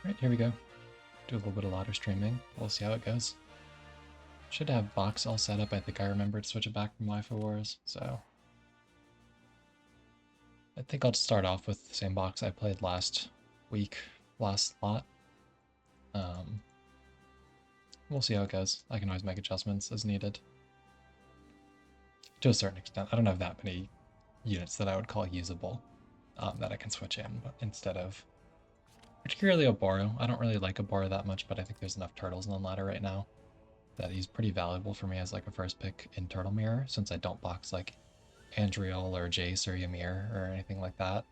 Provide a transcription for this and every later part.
Right, here we go. Do a little bit of ladder streaming. We'll see how it goes. Should have box all set up. I think I remembered to switch it back from Life of Wars, so I think I'll start off with the same box I played last week, last lot. We'll see how it goes. I can always make adjustments as needed. To a certain extent. I don't have that many units that I would call usable that I can switch in instead of... Particularly Oboro. I don't really like Oboro that much, but I think there's enough turtles on the ladder right now that he's pretty valuable for me as like a first pick in Turtle Mirror, since I don't box like Andriel or Jace or Ymir or anything like that.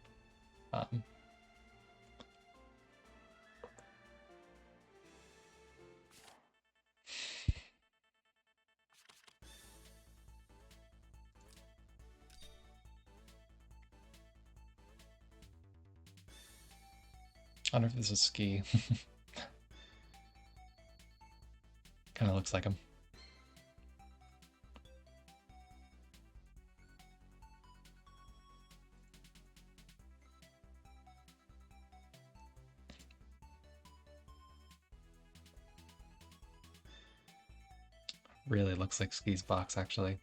I wonder if this is Ski. Kind of looks like him. Really looks like Ski's box, actually.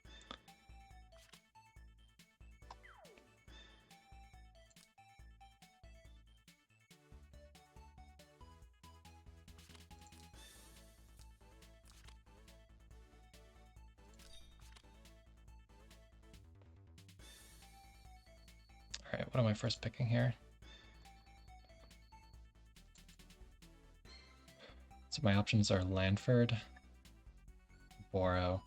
Alright, what am I first picking here? So my options are Lanford, Boro.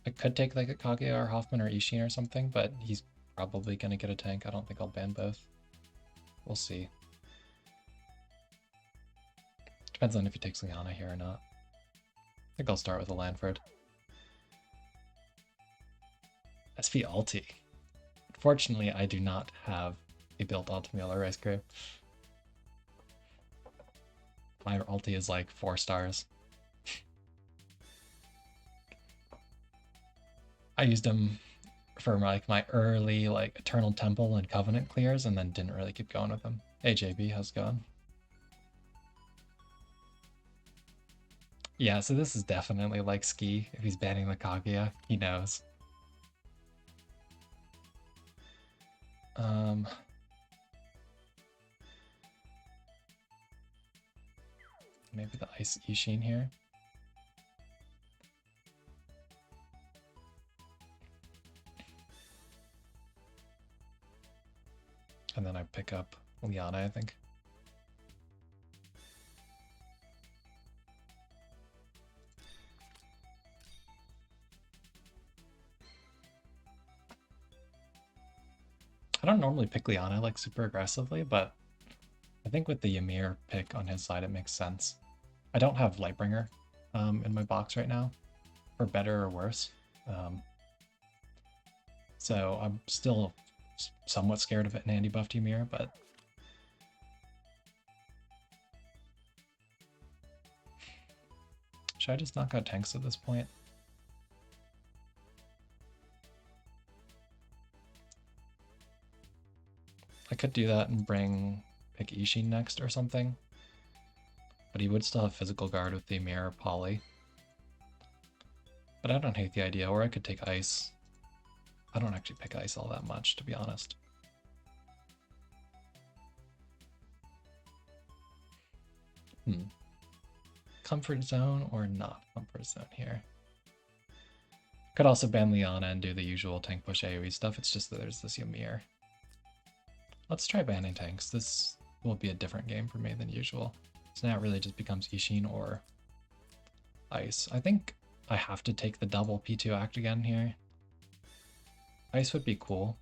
I could take like a Kaguya or Hoffman or Ishin or something, but he's probably going to get a tank. I don't think I'll ban both. We'll see. Depends on if he takes Liana here or not. I think I'll start with a Lanford. SV Ulti. Unfortunately, I do not have a built Ultimate Rice Grape. My ulti is like 4 stars. I used them for like my early like Eternal Temple and Covenant clears and then didn't really keep going with them. Hey JB, how's it going? Yeah, so this is definitely like Ski. If he's banning the Kaguya, he knows. Maybe the Ice Ishin here. And then I pick up Liana, I think. I don't normally pick Liana like super aggressively, but I think with the Ymir pick on his side, it makes sense. I don't have Lightbringer in my box right now, for better or worse. So I'm still somewhat scared of it in anti-buffed Ymir, but should I just knock out tanks at this point? I could do that and pick Ishin next or something. But he would still have physical guard with the Ymir or Poly. But I don't hate the idea, or I could take Ice. I don't actually pick Ice all that much, to be honest. Comfort zone or not comfort zone here? Could also ban Liana and do the usual tank push AoE stuff, it's just that there's this Ymir. Let's try banning tanks. This will be a different game for me than usual. So now it really just becomes Ishin or Ice. I think I have to take the double P2 act again here. Ice would be cool,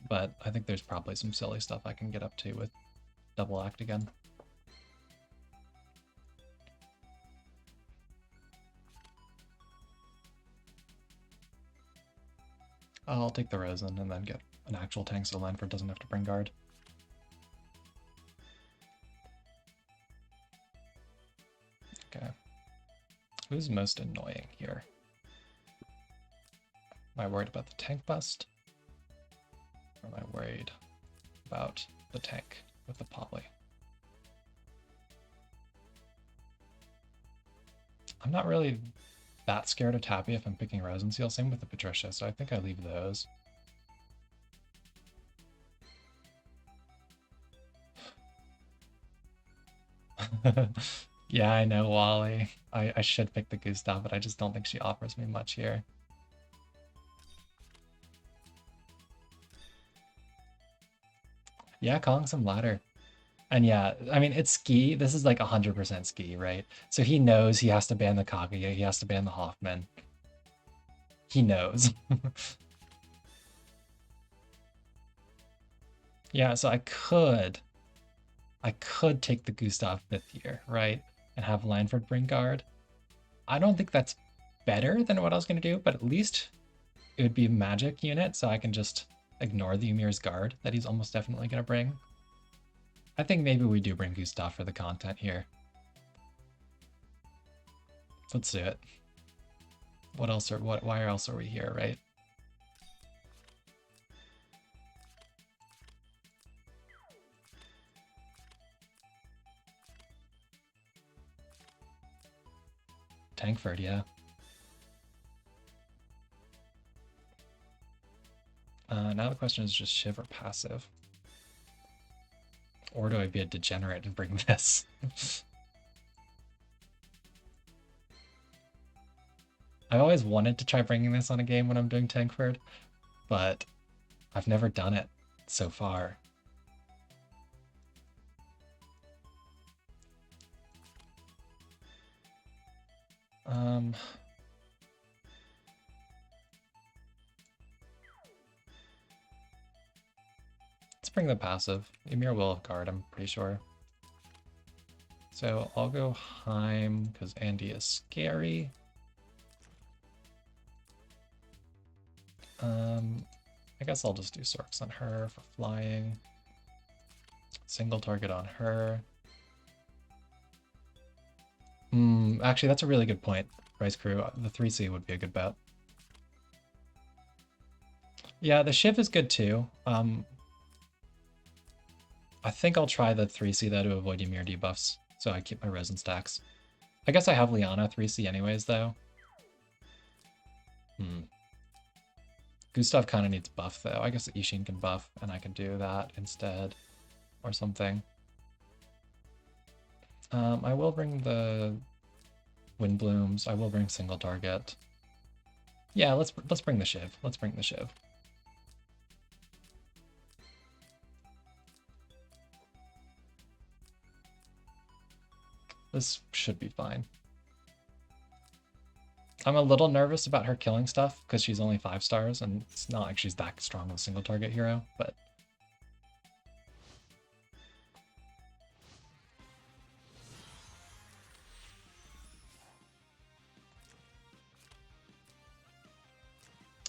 but I think there's probably some silly stuff I can get up to with double act again. I'll take the Rosen and then get an actual tank so Lanford doesn't have to bring guard. Okay. Who's most annoying here? Am I worried about the tank bust? Or am I worried about the tank with the Poly? I'm not really that scared of Tappy if I'm picking Rosenseal. Same with the Patricia, so I think I leave those. Yeah, I know, Wally. I should pick the Gustav, but I just don't think she offers me much here. Yeah, calling some ladder. And yeah, I mean, it's ski. This is like 100% ski, right? So he knows he has to ban the Kaguya, he has to ban the Hoffman. He knows. Yeah, so I could take the Gustav 5th here, right? And have Lanford bring guard. I don't think that's better than what I was going to do, but at least it would be a magic unit, so I can just ignore the Ymir's guard that he's almost definitely going to bring. I think maybe we do bring Gustav for the content here. Let's do it. What else are why else are we here, right? Tankford, yeah. Now the question is just Shiv or passive. Or do I be a degenerate and bring this? I've always wanted to try bringing this on a game when I'm doing Tankford, but I've never done it so far. Let's bring the passive. Ymir will have guard, I'm pretty sure. So I'll go Heim because Andy is scary. I guess I'll just do Sorks on her for flying. Single target on her. Actually, that's a really good point, Rice Crew. The 3C would be a good bet. Yeah, the Shiv is good too. I think I'll try the 3C though to avoid Ymir debuffs, so I keep my resin stacks. I guess I have Liana 3C anyways though. Gustav kind of needs buff though. I guess Ishin can buff and I can do that instead or something. I will bring the Wind Blooms. I will bring single target. Yeah, let's bring the Shiv. Let's bring the Shiv. This should be fine. I'm a little nervous about her killing stuff because she's only 5 stars and it's not like she's that strong of a single target hero, but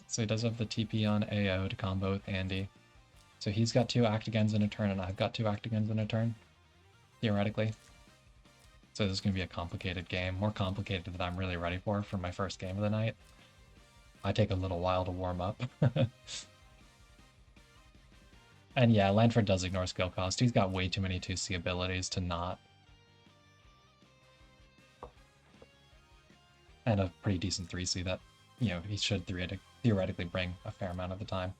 so he does have the TP on AO to combo with Andy. So he's got 2 Actagens in a turn and I've got 2 Actagens in a turn, theoretically. So this is going to be a complicated game, more complicated than I'm really ready for my first game of the night. I take a little while to warm up. And yeah, Lanford does ignore skill cost. He's got way too many 2C abilities to not. And a pretty decent 3C that, you know, he should theoretically bring a fair amount of the time.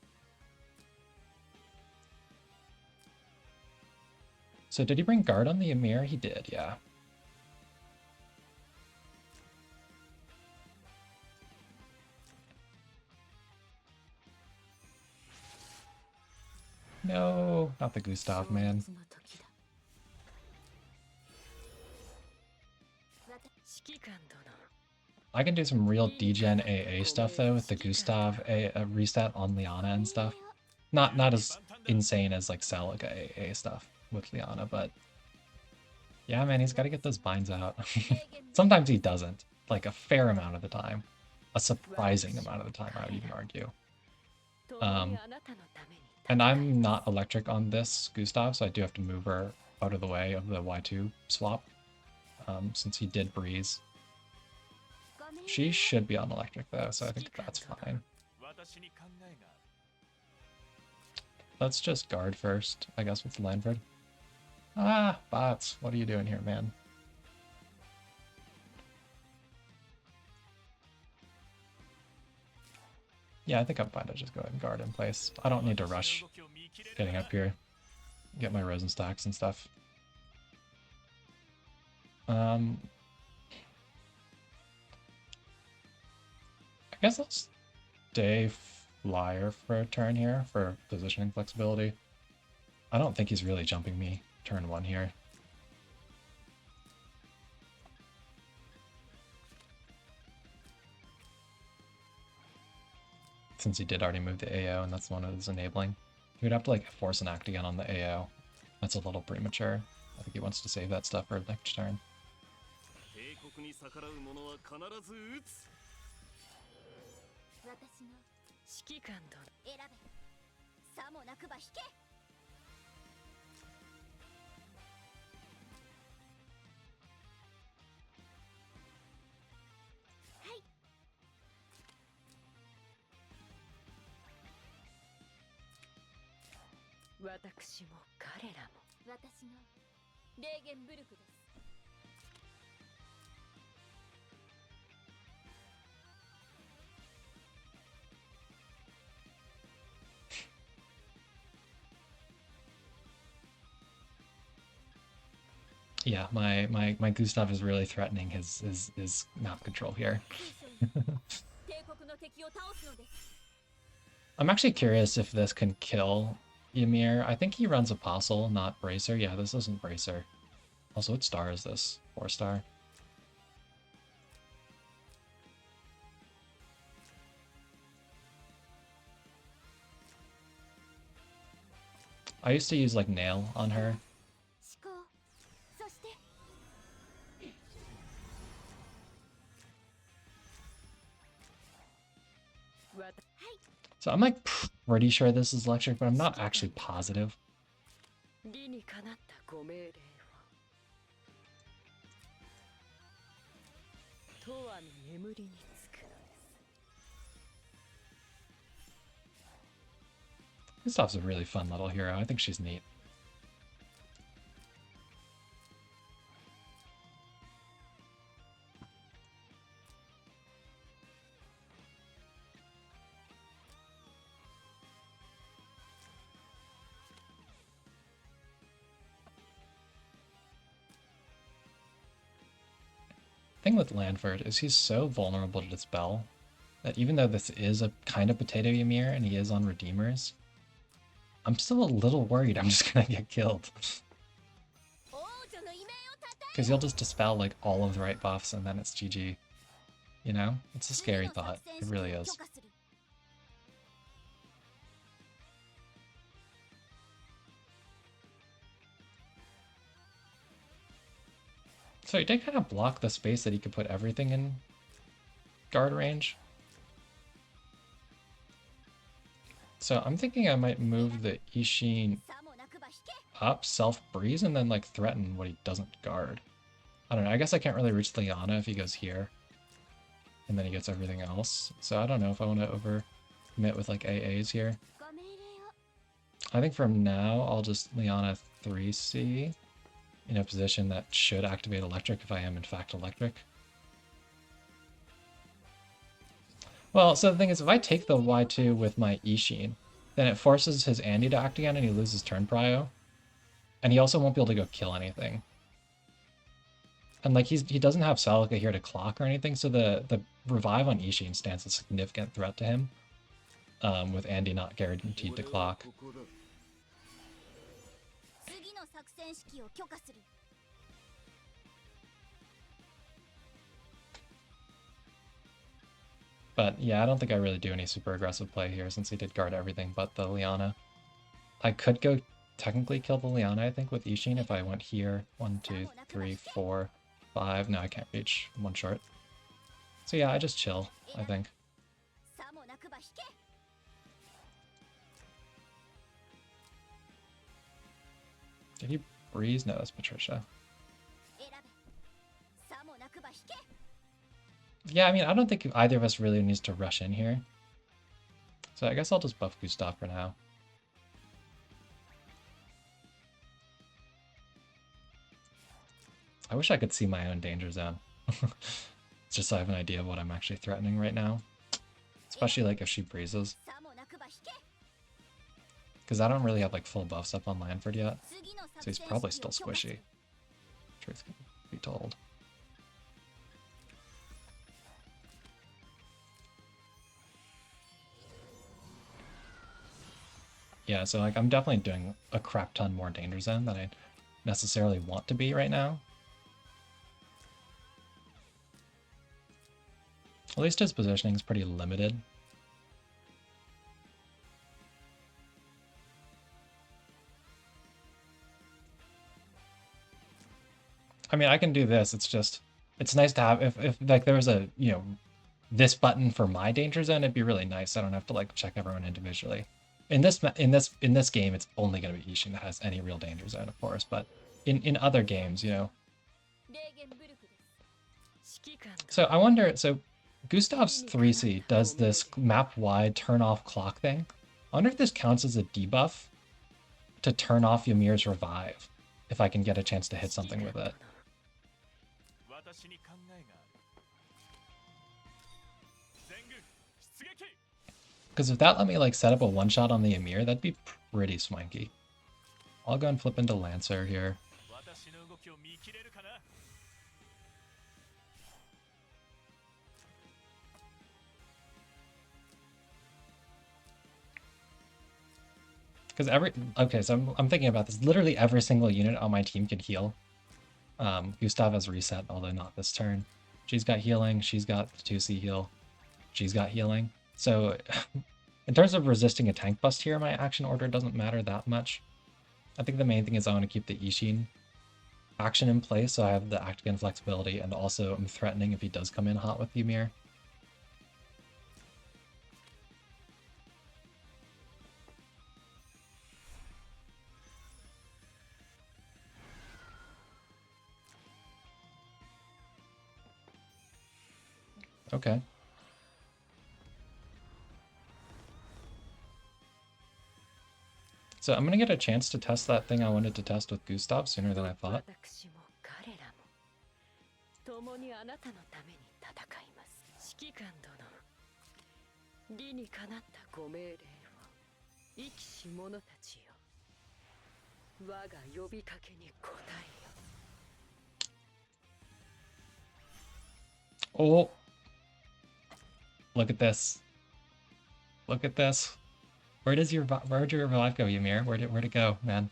So did he bring guard on the Ymir? He did, yeah. No, not the Gustav, man. I can do some real degen AA stuff though with the Gustav a reset on Liana and stuff. Not as insane as like Celica AA stuff with Liana, but yeah, man, he's got to get those binds out. Sometimes he doesn't, like a fair amount of the time, a surprising amount of the time, I would even argue. And I'm not electric on this Gustav, so I do have to move her out of the way of the Y2 swap, since he did breeze. She should be on electric though, so I think that's fine. Let's just guard first, I guess, with Lanford. Ah, bots, what are you doing here, man? Yeah, I think I'm fine to just go ahead and guard in place. I don't need to rush getting up here. Get my Rosen stacks and stuff. I guess I'll stay flyer for a turn here for positioning flexibility. I don't think he's really jumping me turn 1 here. Since he did already move the AO, and that's the one that is enabling. He would have to like force an act again on the AO. That's a little premature. I think he wants to save that stuff for next turn. Yeah, my Gustav is really threatening his map control here. I'm actually curious if this can kill Ymir. I think he runs Apostle, not Bracer. Yeah, this isn't Bracer. Also, what star is this? 4-star. I used to use like Nail on her. So I'm like pretty sure this is electric, but I'm not actually positive. Gustav's a really fun little hero. I think she's neat. Thing with Lanford is he's so vulnerable to Dispel that even though this is a kind of potato Ymir and he is on Redeemers, I'm still a little worried I'm just gonna get killed. Because he'll just dispel like all of the right buffs and then it's GG. You know? It's a scary thought. It really is. So he did kind of block the space that he could put everything in guard range. So I'm thinking I might move the Ishin up, self-breeze, and then like threaten what he doesn't guard. I don't know, I guess I can't really reach Liana if he goes here. And then he gets everything else. So I don't know if I want to over-commit with like AAs here. I think from now I'll just Liana 3C in a position that should activate electric if I am in fact electric. Well, so the thing is, if I take the Y2 with my Ishin, then it forces his Andy to act again and he loses turn prio. And he also won't be able to go kill anything. And like he doesn't have Celica here to clock or anything, so the revive on Ishin stands a significant threat to him. With Andy not guaranteed to clock. But yeah, I don't think I really do any super aggressive play here since he did guard everything but the Liana. I could go technically kill the Liana, I think, with Ishin if I went here. 1, 2, 3, 4, 5. No, I can't reach. I'm one short. So yeah, I just chill, I think. Did he breeze? No, that's Patricia. Yeah, I mean, I don't think either of us really needs to rush in here. So I guess I'll just buff Gustav for now. I wish I could see my own danger zone. Just so I have an idea of what I'm actually threatening right now. Especially like if she breezes. Because I don't really have like full buffs up on Lanford yet. So he's probably still squishy. Truth can be told. Yeah, so like I'm definitely doing a crap ton more danger zone than I necessarily want to be right now. At least his positioning is pretty limited. I mean, I can do this. It's just, it's nice to have, if like there was a, you know, this button for my danger zone, it'd be really nice. I don't have to like check everyone individually. In this game, it's only going to be Ishin that has any real danger zone, of course. But in other games, you know. So I wonder. So Gustav's 3C does this map-wide turn-off clock thing. I wonder if this counts as a debuff to turn off Ymir's revive, if I can get a chance to hit something with it. Because if that let me like set up a one-shot on the Ymir, that'd be pretty swanky. I'll go and flip into Lancer here. Because okay, so I'm thinking about this. Literally every single unit on my team can heal. Gustav has reset, although not this turn. She's got healing. She's got 2C heal. She's got healing. So in terms of resisting a tank bust here, my action order doesn't matter that much. I think the main thing is I want to keep the Ishin action in place, so I have the act again flexibility, and also I'm threatening if he does come in hot with Ymir. Okay. So I'm gonna get a chance to test that thing I wanted to test with Gustav sooner than I thought. Oh! Look at this. Look at this. Where'd your revive go, Ymir? Where'd it go, man?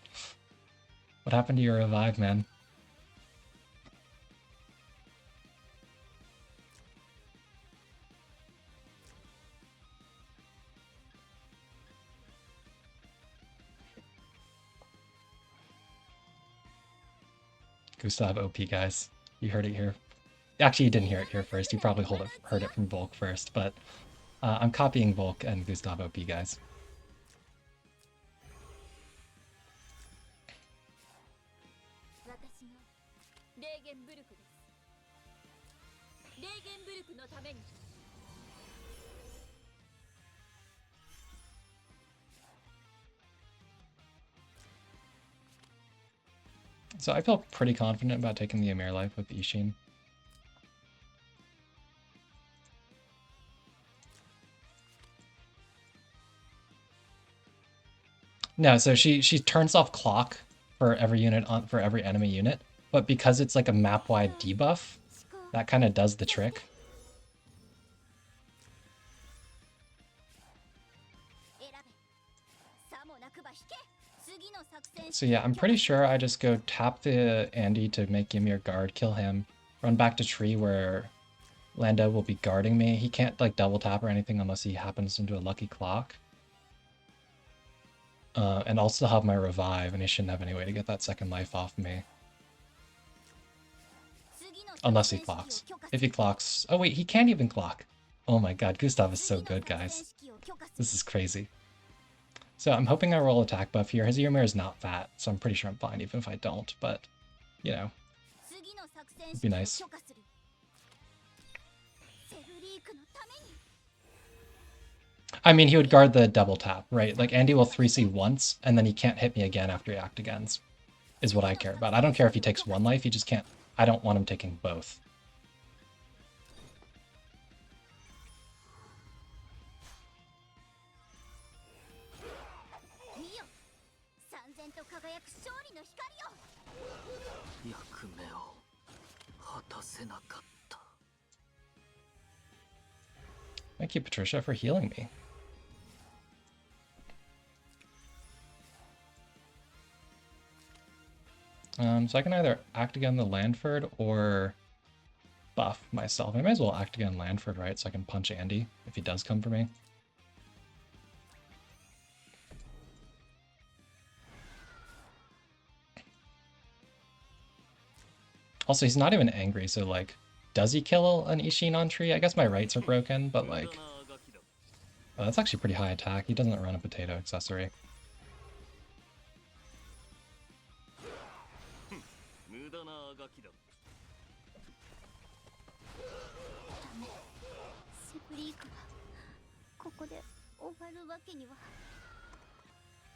What happened to your revive, man? Gustav OP, guys. You heard it here. Actually, you didn't hear it here first. You probably heard it from Volk first, but I'm copying Volk and Gustav OP, guys. So I feel pretty confident about taking the Ymir life with Ishin. No, so she turns off clock for every unit for every enemy unit, but because it's like a map-wide debuff, that kind of does the trick. So yeah, I'm pretty sure I just go tap the Andy to make Ymir guard, kill him, run back to tree where Lando will be guarding me. He can't like double tap or anything unless he happens into a lucky clock. And I'll still have my revive, and he shouldn't have any way to get that second life off me. Unless he clocks. If he clocks... Oh wait, he can't even clock. Oh my god, Gustav is so good, guys. This is crazy. So I'm hoping I roll attack buff here. His Ymir is not fat, so I'm pretty sure I'm fine even if I don't, but, you know, it'd be nice. I mean, he would guard the double tap, right? Like, Andy will 3C once, and then he can't hit me again after he act agains, is what I care about. I don't care if he takes one life, he just can't... I don't want him taking both. Thank you, Patricia, for healing me. So I can either act again the Landford or buff myself. I may as well act again Landford, right? So I can punch Andy if he does come for me. Also, he's not even angry, so like, does he kill an Ishin on tree? I guess my rights are broken, but like, oh, that's actually pretty high attack. He doesn't run a potato accessory.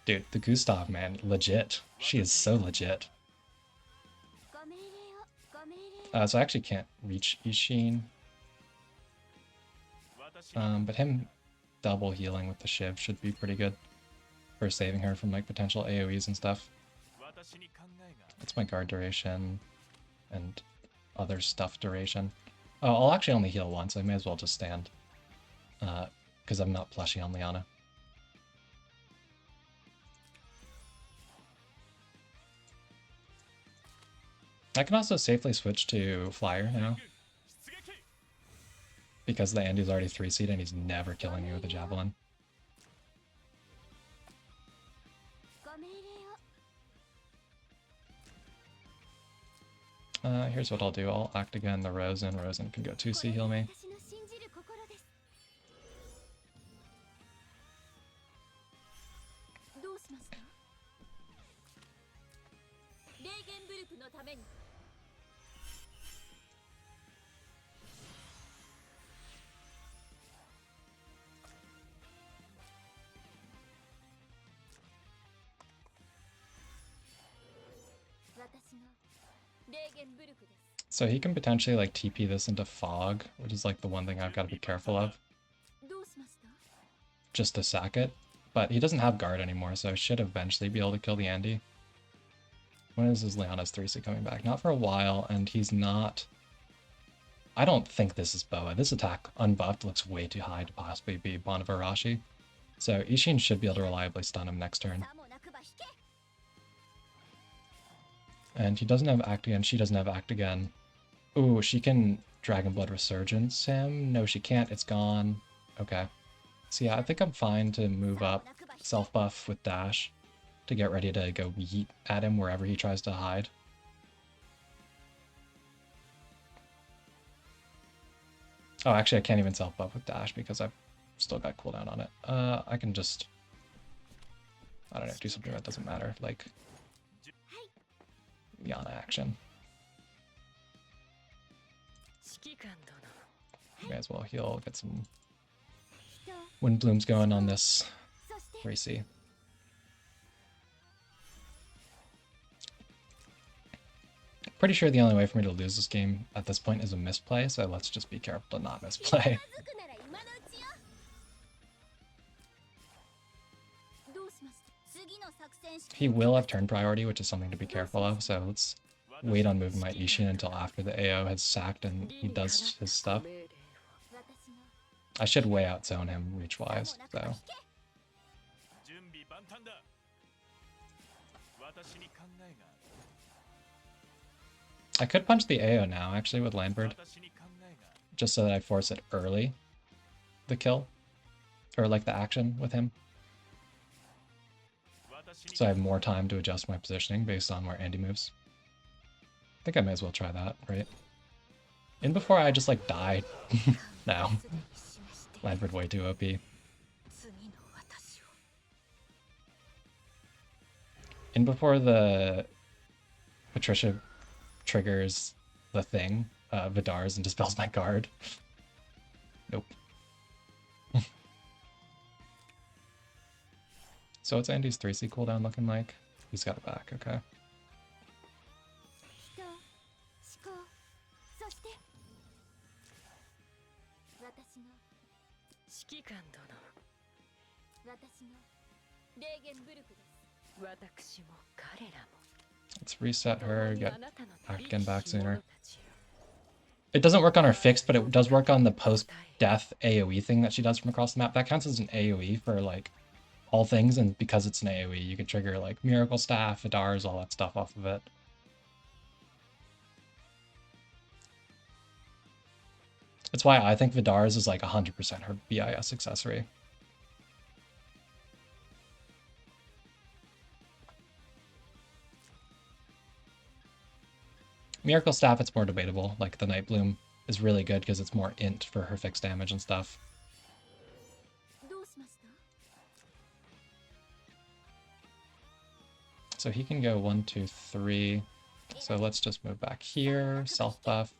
Dude, the Gustav, man, legit. She is so legit. So I actually can't reach Ishin. But him double healing with the Shiv should be pretty good for saving her from like potential AoEs and stuff. That's my guard duration and other stuff duration. Oh, I'll actually only heal once. I may as well just stand. Because I'm not plushy on Liana. I can also safely switch to Flyer now. Because the Andy's already 3-seed and he's never killing me with a Javelin. Here's what I'll do. I'll act again the Rosen. Rosen can go 2C heal me. So he can potentially like TP this into Fog, which is like the one thing I've got to be careful of. Just to sack it. But he doesn't have guard anymore, so I should eventually be able to kill the Andy. When is his Leona's 3C coming back? Not for a while, and he's not... I don't think this is Boa. This attack, unbuffed, looks way too high to possibly be Bonavarashi. So Ishin should be able to reliably stun him next turn. And he doesn't have Act Again, she doesn't have Act Again. Ooh, she can Dragon Blood Resurgence him? No, she can't, it's gone. Okay. So yeah, I think I'm fine to move up, self-buff with Dash, to get ready to go yeet at him wherever he tries to hide. Oh, actually, I can't even self-buff with Dash because I've still got cooldown on it. I can just... I don't know, do something that doesn't matter, like... Yana action. May as well heal, get some Wind Blooms going on this 3C. Pretty sure the only way for me to lose this game at this point is a misplay, so let's just be careful to not misplay. He will have turn priority, which is something to be careful of, so let's wait on moving my Ishin until after the AO has sacked and he does his stuff. I should way outzone him reach-wise, so... I could punch the AO now, actually, with Landford. Just so that I force it early. The kill. Or, like, the action with him. So I have more time to adjust my positioning based on where Andy moves. I think I may as well try that, right? In before I just, like, die. No. Landford way too OP. In before the Patricia triggers the thing, Vidars, and dispels my guard. Nope. So what's Andy's 3C cooldown looking like? He's got it back, okay. Let's reset her, get Again back sooner. It doesn't work on her fixed, but it does work on the post-death AoE thing that she does from across the map. That counts as an AoE for like all things, and because it's an AoE, you can trigger like Miracle Staff, Vidars, all that stuff off of it. That's why I think Vidars is like 100% her BIS accessory. Miracle Staff, it's more debatable. Like the Night Bloom is really good because it's more int for her fixed damage and stuff. So he can go 1, 2, 3. So let's just move back here, self buff.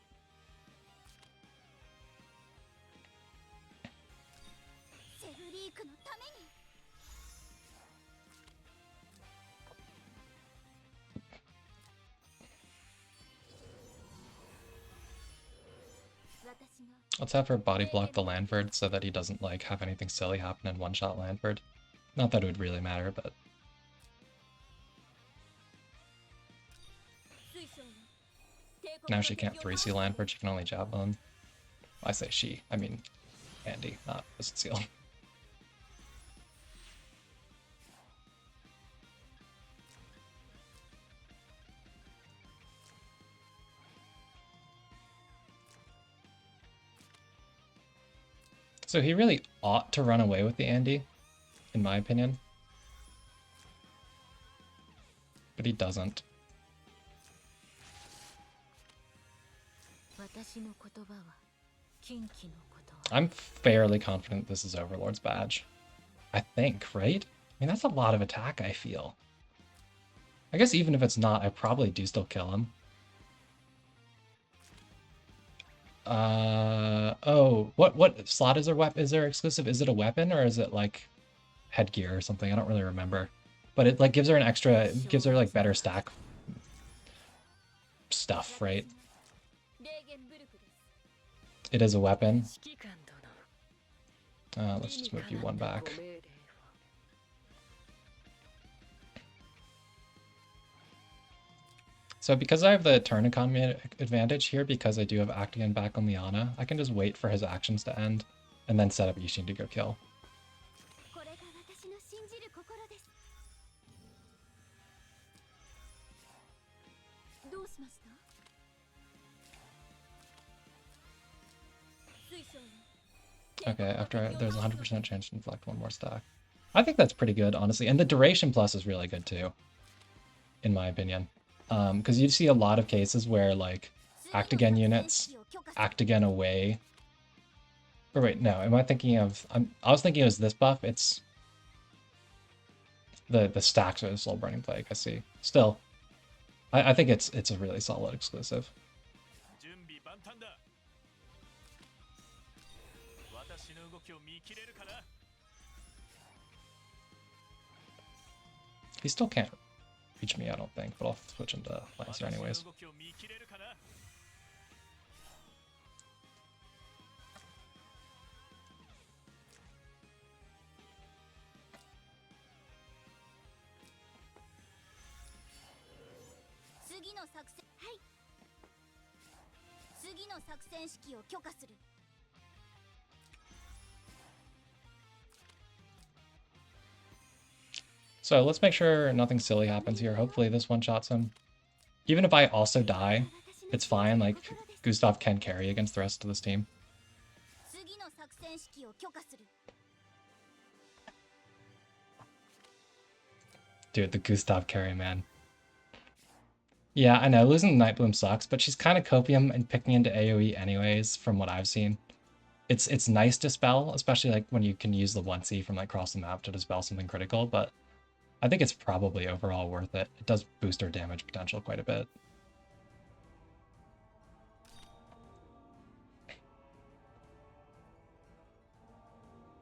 Let's have her body block the Landford so that he doesn't like have anything silly happen and one-shot Landford. Not that it would really matter, but... Now she can't 3C Landford, she can only Javelin. I say she, I mean Andy, not Twisted Seal. So he really ought to run away with the Andy, in my opinion. But he doesn't. I'm fairly confident this is Overlord's badge. I think, right? I mean, that's a lot of attack, I feel. I guess even if it's not, I probably do still kill him. Oh, what slot is there exclusive? Is it a weapon or is it like headgear or something? I don't really remember. But it like gives her an extra, gives her like better stack stuff, right? It is a weapon. Let's just move you one back. So because I have the turn economy advantage here, because I do have Actigan back on Liana, I can just wait for his actions to end, and then set up Yishin to go kill. Okay, after there's a 100% chance to inflect one more stack. I think that's pretty good, honestly, and the duration plus is really good too, in my opinion. Because you see a lot of cases where, like, Actigan units act again away. Or wait, no, am I thinking of... I was thinking it was this buff. It's the stacks of the Soul Burning Plague, I see. Still, I think it's a really solid exclusive. He still can't reach me, I don't think, but I'll switch into Lancer anyways. So let's make sure nothing silly happens here. Hopefully this one-shots him. Even if I also die, it's fine. Like, Gustav can carry against the rest of this team. Dude, the Gustav carry, man. Yeah, I know, losing the Nightbloom sucks, but she's kind of copium and picking into AoE anyways, from what I've seen. It's nice to spell, especially like when you can use the 1C from like across the map to dispel something critical, but I think it's probably overall worth it. It does boost her damage potential quite a bit.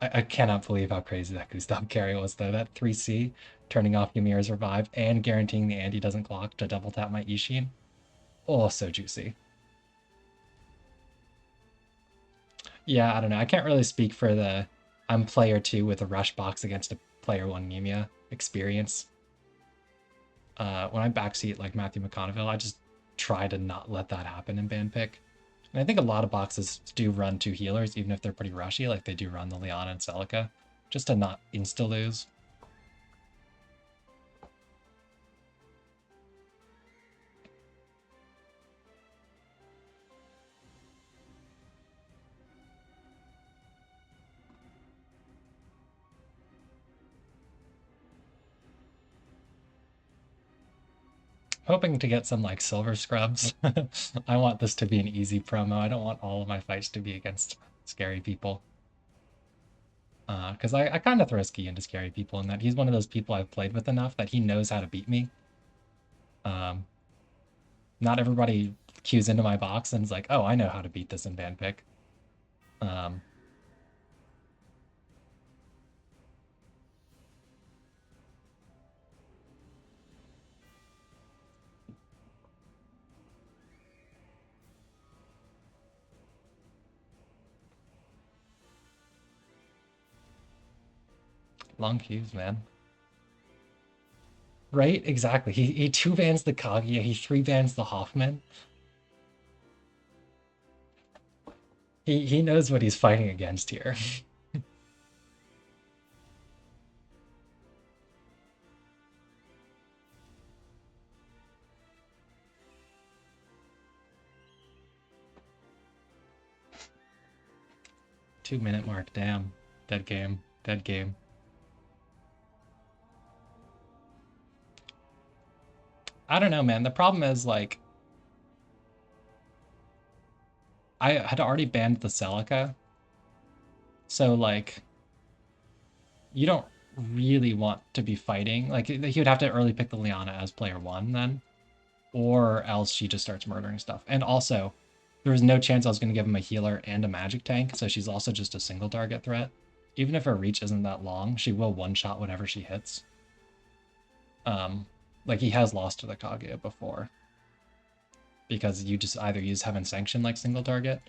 I cannot believe how crazy that Gustav carry was, though. That 3C, turning off Ymir's Revive, and guaranteeing the Andy doesn't clock to double tap my Ishin. Oh, so juicy. Yeah, I don't know. I can't really speak for the I'm player 2 with a rush box against a player 1 Mimia experience. When I backseat like Matthew McConaughey, I just try to not let that happen in ban pick. And I think a lot of boxes do run 2 healers, even if they're pretty rushy, like they do run the Liana and Celica, just to not insta-lose. Hoping to get some like silver scrubs. I want this to be an easy promo. I don't want all of my fights to be against scary people. Because I kind of throw ski into scary people in that he's one of those people I've played with enough that he knows how to beat me. Not everybody queues into my box and is like, oh, I know how to beat this in ban pick. Long queues, man. Right? Exactly. He 2-bans the Kaguya, he 3-bans the Hoffman. He knows what he's fighting against here. Two-minute mark, damn. Dead game. Dead game. I don't know, man. The problem is, like, I had already banned the Celica. So, like, you don't really want to be fighting. Like, he would have to early pick the Liana as player 1 then. Or else she just starts murdering stuff. And also, there was no chance I was going to give him a healer and a magic tank, so she's also just a single target threat. Even if her reach isn't that long, she will one-shot whatever she hits. Like, he has lost to the Kaguya before. Because you just either use Heaven Sanction like single target.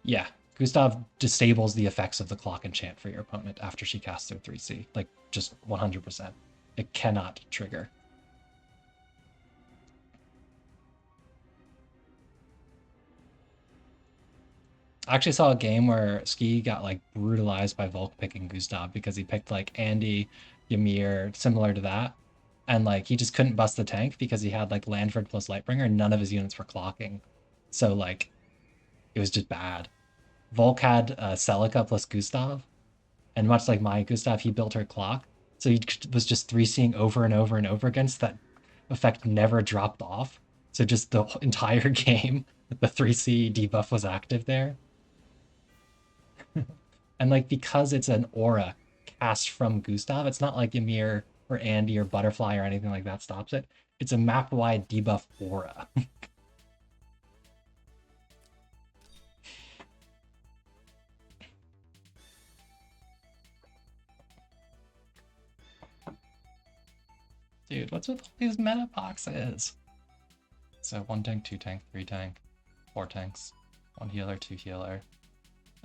Yeah, Gustav disables the effects of the clock enchant for your opponent after she casts her 3C. Like, just 100%. It cannot trigger. I actually saw a game where Ski got like brutalized by Volk picking Gustav because he picked like Andy, Ymir, similar to that. And like he just couldn't bust the tank because he had like Landford plus Lightbringer and none of his units were clocking. So like it was just bad. Volk had Celica plus Gustav, and much like my Gustav, he built her clock. So he was just 3C'ing over and over and over again, so that effect never dropped off. So just the entire game, the 3C debuff was active there. And like because it's an aura cast from Gustav, it's not like Ymir or Andy or Butterfly or anything like that stops it. It's a map-wide debuff aura. Dude, what's with all these meta boxes? So 1 tank, 2 tank, 3 tank, 4 tanks, 1 healer, 2 healer.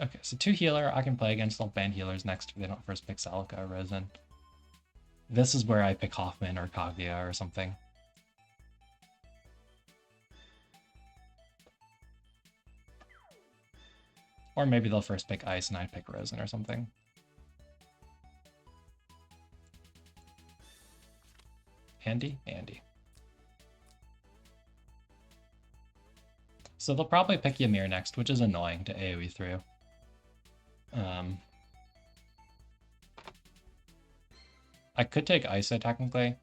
Okay, so 2 healer I can play against. I'll ban healers next if they don't first pick Celica or Rosen. This is where I pick Hoffman or Kaguya or something. Or maybe they'll first pick Ice and I pick Rosen or something. Andy? Andy. So they'll probably pick Ymir next, which is annoying to AoE through. I could take Isa technically.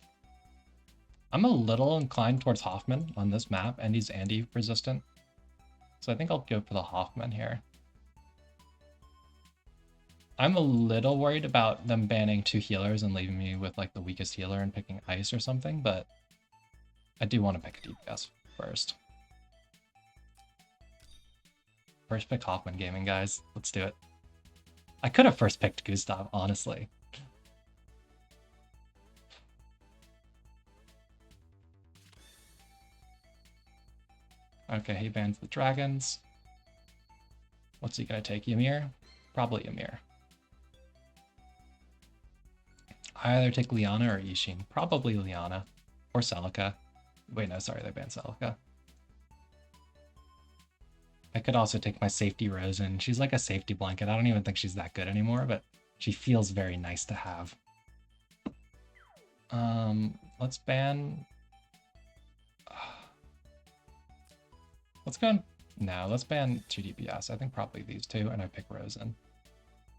I'm a little inclined towards Hoffman on this map, and he's Andy resistant. So I think I'll go for the Hoffman here. I'm a little worried about them banning 2 healers and leaving me with like the weakest healer and picking Ice or something, but I do want to pick a DPS first. First pick Hoffman gaming, guys. Let's do it. I could have first picked Gustav, honestly. Okay, he bans the dragons. What's he gonna take? Ymir? Probably Ymir. I either take Liana or Ishin. Probably Liana. Or Celica. Wait, no, sorry, they banned Celica. I could also take my safety Rosen. She's like a safety blanket. I don't even think she's that good anymore, but she feels very nice to have. Let's ban... Let's go... No, let's ban 2 DPS. I think probably these two, and I pick Rosen.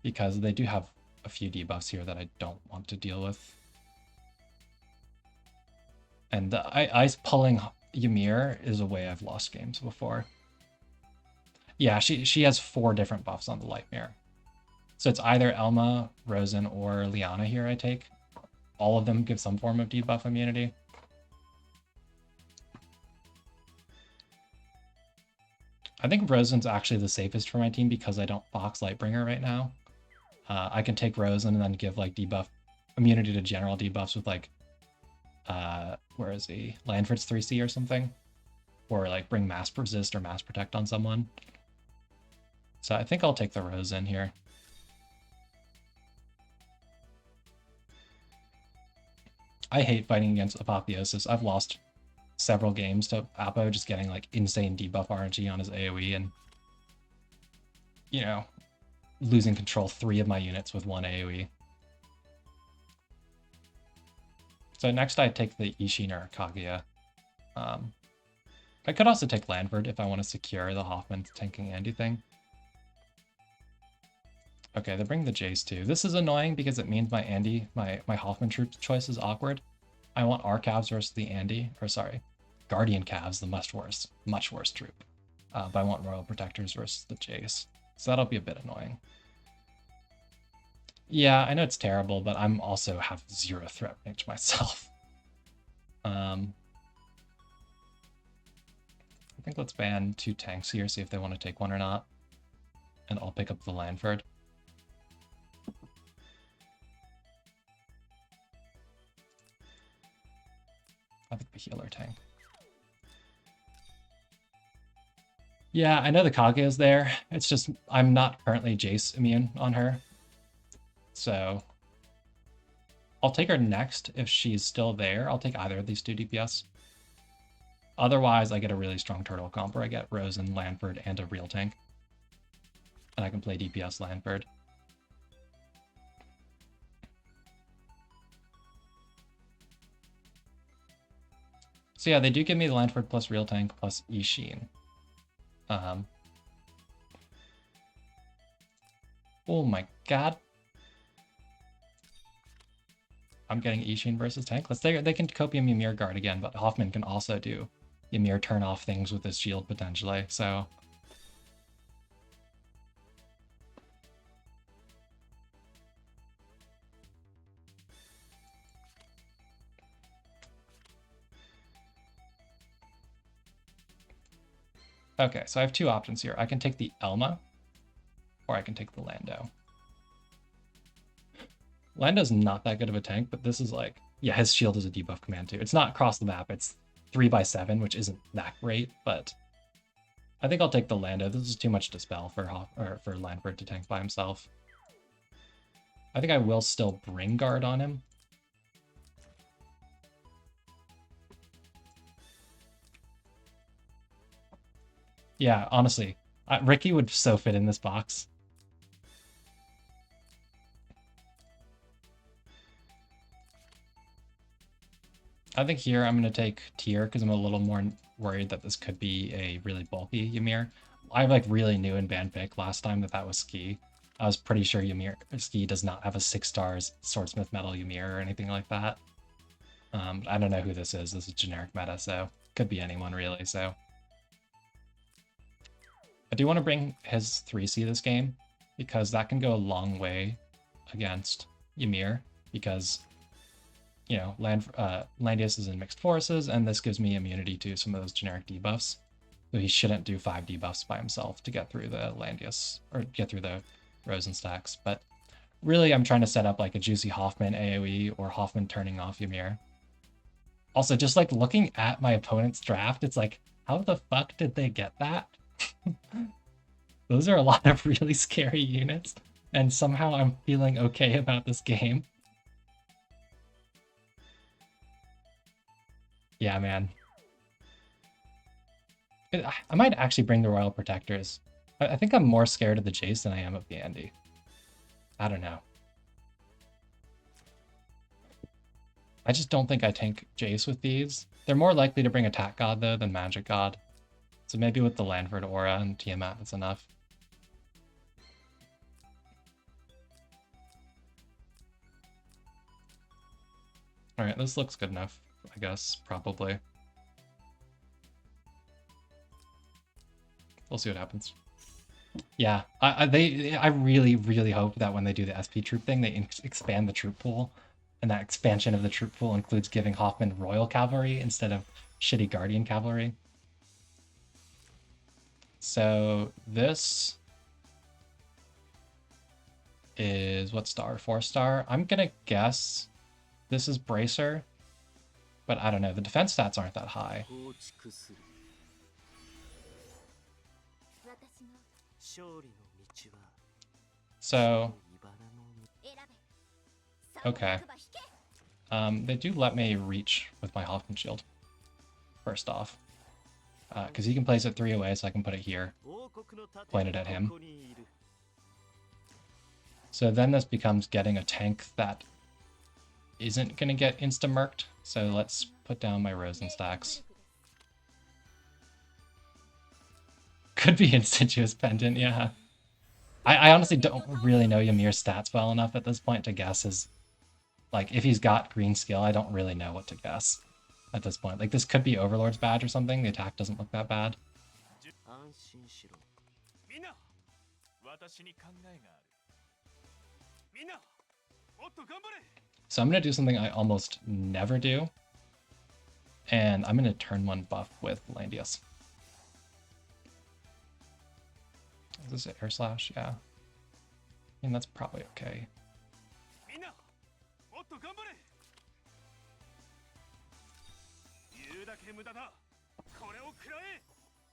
Because they do have a few debuffs here that I don't want to deal with. And the ice pulling Ymir is a way I've lost games before. Yeah, she has 4 different buffs on the Light Mirror. So it's either Elma, Rosen, or Liana here I take. All of them give some form of debuff immunity. I think Rosen's actually the safest for my team because I don't Fox Lightbringer right now. I can take Rosen and then give like debuff immunity to general debuffs with like where is he? Lanford's 3C or something. Or like bring Mass Resist or Mass Protect on someone. So I think I'll take the Rosen here. I hate fighting against Apotheosis. I've lost several games to Apo just getting like insane debuff RNG on his AoE and, you know, losing control 3 of my units with 1 AoE. So next I take the Ishin or Kaguya. I could also take Lanford if I want to secure the Hoffman tanking Andy thing. Okay, they bring the Jace too. This is annoying because it means my Andy, my Hoffman troop choice is awkward. I want our calves versus the Andy, or sorry, Guardian calves, the much worse troop. But I want Royal Protectors versus the Jace. So that'll be a bit annoying. Yeah, I know it's terrible, but I'm also have 0 threat range myself. I think let's ban 2 tanks here, see if they want to take one or not. And I'll pick up the Lanford. I think the healer tank. Yeah, I know the Kaguya's there. It's just I'm not currently Jace immune on her. So I'll take her next if she's still there. I'll take either of these 2 DPS. Otherwise, I get a really strong turtle comp where I get Rosen, Lanford, and a real tank. And I can play DPS Lanford. So yeah, they do give me the Lanford plus real tank plus Ishin. Oh my god. I'm getting Ishin versus tank. They can copium Ymir guard again, but Hoffman can also do Ymir turn off things with his shield potentially, so. Okay, so I have 2 options here. I can take the Elma, or I can take the Lando. Lando's not that good of a tank, but this is like, yeah, his shield is a debuff command too. It's not across the map, it's 3x7, which isn't that great, but I think I'll take the Lando. This is too much to spell for Lanford to tank by himself. I think I will still bring guard on him. Yeah, honestly, Ricky would so fit in this box. I think here I'm going to take Tyr because I'm a little more worried that this could be a really bulky Ymir. I like really knew in band pick last time that was Ski. I was pretty sure Ski does not have a 6 stars Swordsmith Metal Ymir or anything like that. I don't know who this is. This is generic meta, so could be anyone really. So I do want to bring his 3C this game because that can go a long way against Ymir because, you know, Landius is in mixed forces, and this gives me immunity to some of those generic debuffs. So he shouldn't do 5 debuffs by himself to get through the Landius, or get through the Rosen stacks. But really, I'm trying to set up like a juicy Hoffman AoE or Hoffman turning off Ymir. Also, just like looking at my opponent's draft, it's like, how the fuck did they get that? Those are a lot of really scary units, and somehow I'm feeling okay about this game. Yeah, man. I might actually bring the Royal Protectors. I think I'm more scared of the Jace than I am of the Andy. I don't know. I just don't think I tank Jace with these. They're more likely to bring Attack God, though, than Magic God. So maybe with the Lanford Aura and Tiamat, that's enough. Alright, this looks good enough, I guess, probably. We'll see what happens. Yeah, I really, really hope that when they do the SP troop thing, they expand the troop pool. And that expansion of the troop pool includes giving Hoffman Royal Cavalry instead of shitty Guardian Cavalry. So this is what star? 4-star? I'm gonna guess this is Bracer, but I don't know. The defense stats aren't that high. So, okay. They do let me reach with my Hoffman Shield, first off. Because he can place it 3 away, so I can put it here, point it at him. So then this becomes getting a tank that isn't going to get insta-murked. So let's put down my Rosen stacks. Could be Insidious Pendant, yeah. I honestly don't really know Ymir's stats well enough at this point to guess his... Like, if he's got green skill, I don't really know what to guess at this point. Like, this could be Overlord's badge or something. The attack doesn't look that bad. So I'm going to do something I almost never do. And I'm going to turn 1 buff with Landius. Is this Air Slash? Yeah. I mean, that's probably okay.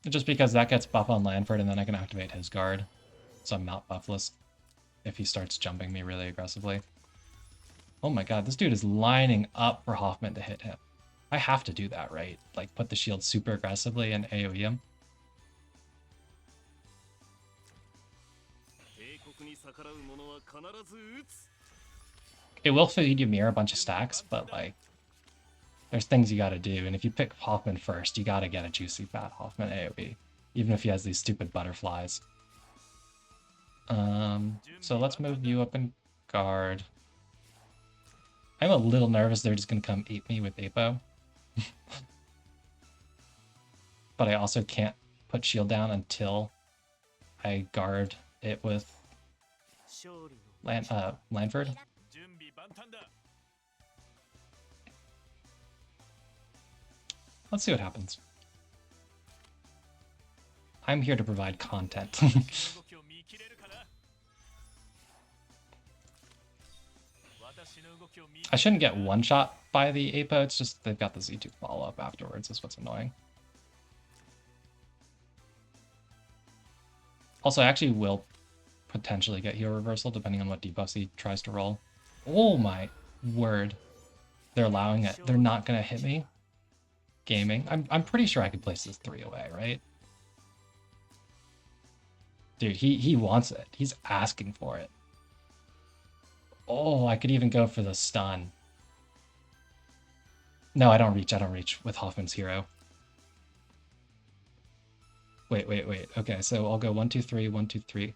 Just because that gets buff on Lanford and then I can activate his guard. So I'm not buffless if he starts jumping me really aggressively. Oh my god, this dude is lining up for Hoffman to hit him. I have to do that, right? Like, put the shield super aggressively and AoE him. It will feed Ymir a bunch of stacks, but, like, there's things you gotta do, and if you pick Hoffman first, you gotta get a juicy fat Hoffman AoE, even if he has these stupid butterflies. So let's move you up in guard. I'm a little nervous they're just gonna come eat me with Apo. But I also can't put shield down until I guard it with Lanford. Let's see what happens. I'm here to provide content. I shouldn't get one-shot by the Apo, it's just they've got the Z2 follow-up afterwards, is what's annoying. Also, I actually will potentially get hero reversal depending on what debuffs he tries to roll. Oh my word. They're allowing it. They're not gonna hit me. Gaming. I'm pretty sure I could place this 3 away, right? Dude, he wants it. He's asking for it. Oh, I could even go for the stun. No, I don't reach with Hoffman's hero. Wait. Okay, so I'll go 1, 2, 3, 1, 2, 3.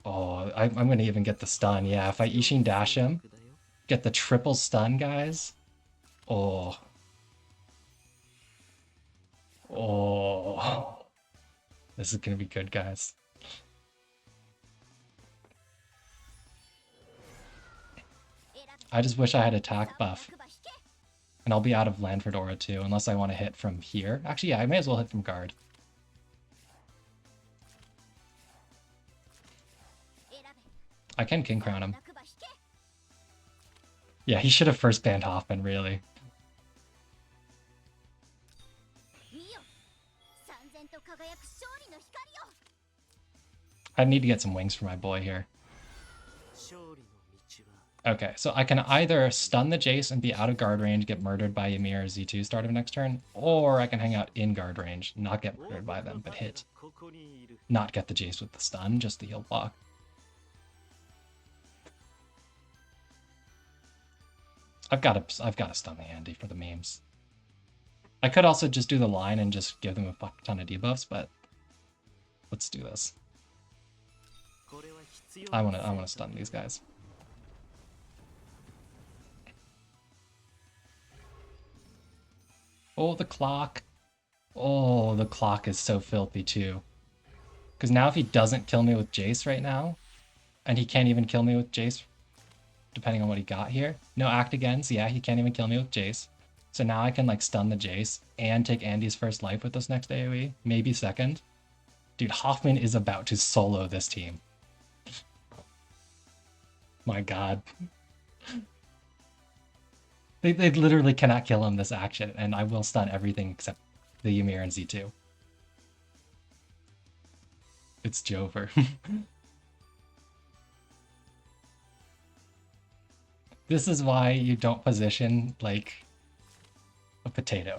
Oh, I'm gonna even get the stun. Yeah, if I Ishin dash him, get the triple stun, guys. Oh. Oh. This is gonna be good, guys. I just wish I had attack buff. And I'll be out of Lanford Aura too, unless I want to hit from here. Actually, yeah, I may as well hit from guard. I can King Crown him. Yeah, he should have first banned Hoffman, really. I need to get some wings for my boy here. Okay, so I can either stun the Jace and be out of guard range, get murdered by Ymir or Z2 start of next turn, or I can hang out in guard range, not get murdered by them, but hit. Not get the Jace with the stun, just the heal block. I've got to stun the Andy for the memes. I could also just do the line and just give them a fuck ton of debuffs, but let's do this. I wanna stun these guys. Oh, the clock. Oh, the clock is so filthy too. Because now if he doesn't kill me with Jace right now, and he can't even kill me with Jace, depending on what he got here. No act agains. Yeah, he can't even kill me with Jace. So now I can like stun the Jace and take Andy's first life with this next AoE. Maybe second. Dude, Hoffman is about to solo this team. My god. They literally cannot kill him this action, and I will stun everything except the Ymir and Z2. It's Jover. This is why you don't position, like, a potato.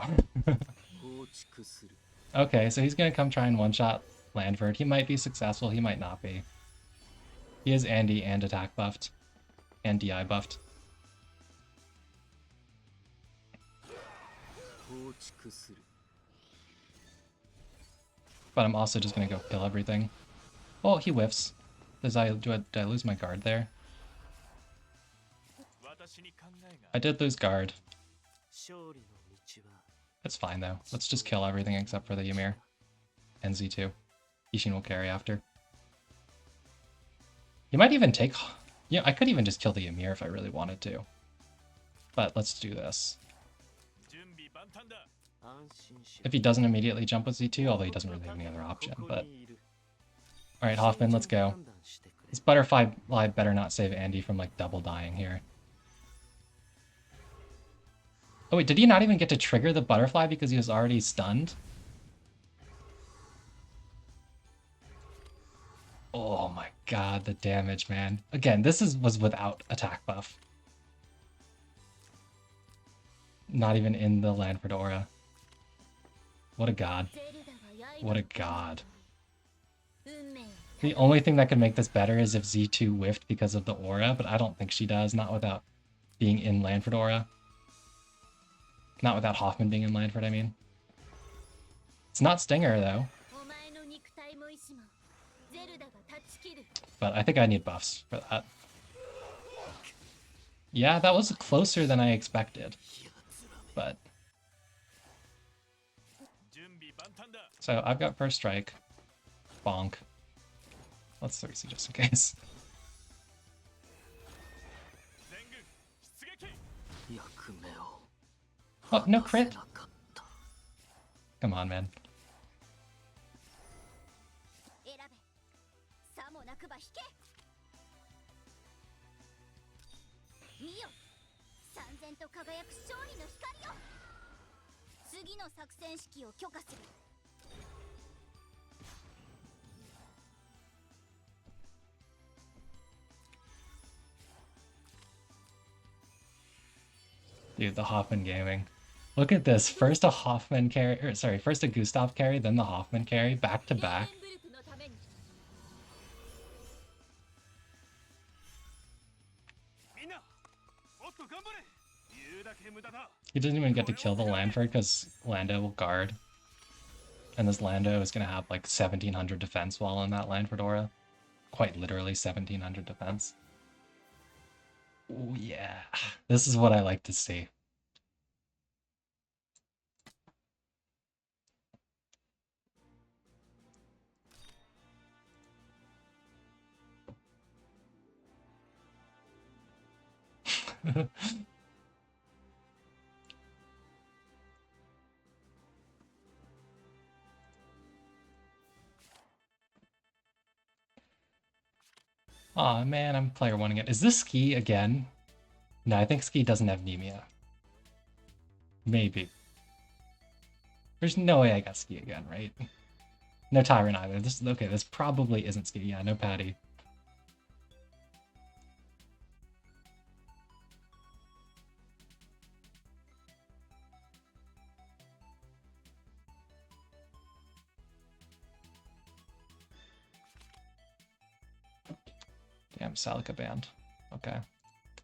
Okay, so he's gonna come try and one-shot Landford. He might be successful, he might not be. He is Andy and attack buffed. And DI buffed. But I'm also just gonna go kill everything. Oh, he whiffs. Did I lose my guard there? I did lose guard. That's fine though. Let's just kill everything except for the Ymir. And Z2. Ishin will carry after. He might even take... Yeah, I could even just kill the Ymir if I really wanted to. But let's do this. If he doesn't immediately jump with Z2, although he doesn't really have any other option, but... Alright, Hoffman, let's go. This butterfly better not save Andy from, like, double dying here. Oh wait, did he not even get to trigger the butterfly because he was already stunned? Oh my god, the damage, man. Again, this was without attack buff. Not even in the Landford aura. What a god. What a god. The only thing that could make this better is if Z2 whiffed because of the aura, but I don't think she does, not without being in Landford aura. Not without Hoffman being in Landford, I mean. It's not Stinger, though. But I think I need buffs for that. Yeah, that was closer than I expected. But... So I've got first strike. Bonk. Let's 3C just in case. Oh, no crit? Come on, man. Dude, the Hoffman gaming. Look at this. First a Hoffman carry, or sorry, first a Gustav carry, then the Hoffman carry, back to back. He didn't even get to kill the Landford because Lando will guard. And this Lando is going to have like 1700 defense while in that Landford aura. Quite literally 1700 defense. Oh yeah, this is what I like to see. Aw, man, I'm player 1 again. Is this Ski again? No, I think Ski doesn't have Nemia. Maybe. There's no way I got Ski again, right? No Tyrant either. This okay, this probably isn't Ski. Yeah, no Patty. Damn, Celica banned. Okay.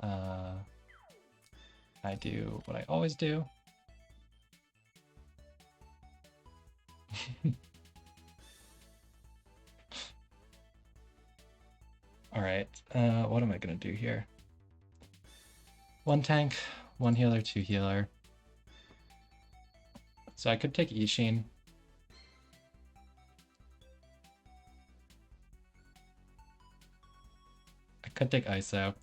I do what I always do. Alright, what am I gonna do here? One tank, one healer, two healer. So I could take Ishin. I could take ISO.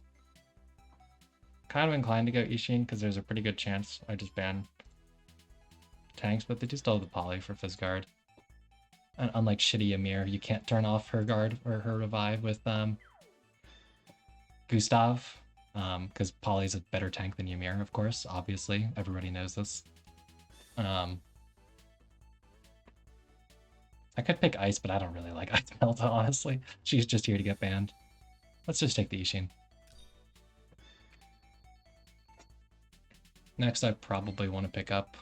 Kind of inclined to go Ishin because there's a pretty good chance I just ban tanks, but they do still have the poly for Fizzguard. And unlike shitty Ymir, you can't turn off her guard or her revive with Gustav, because Poly's a better tank than Ymir, of course, obviously. Everybody knows this. I could pick Ice, but I don't really like Ice Melta, honestly. She's just here to get banned. Let's just take the Ishin. Next, I probably want to pick up...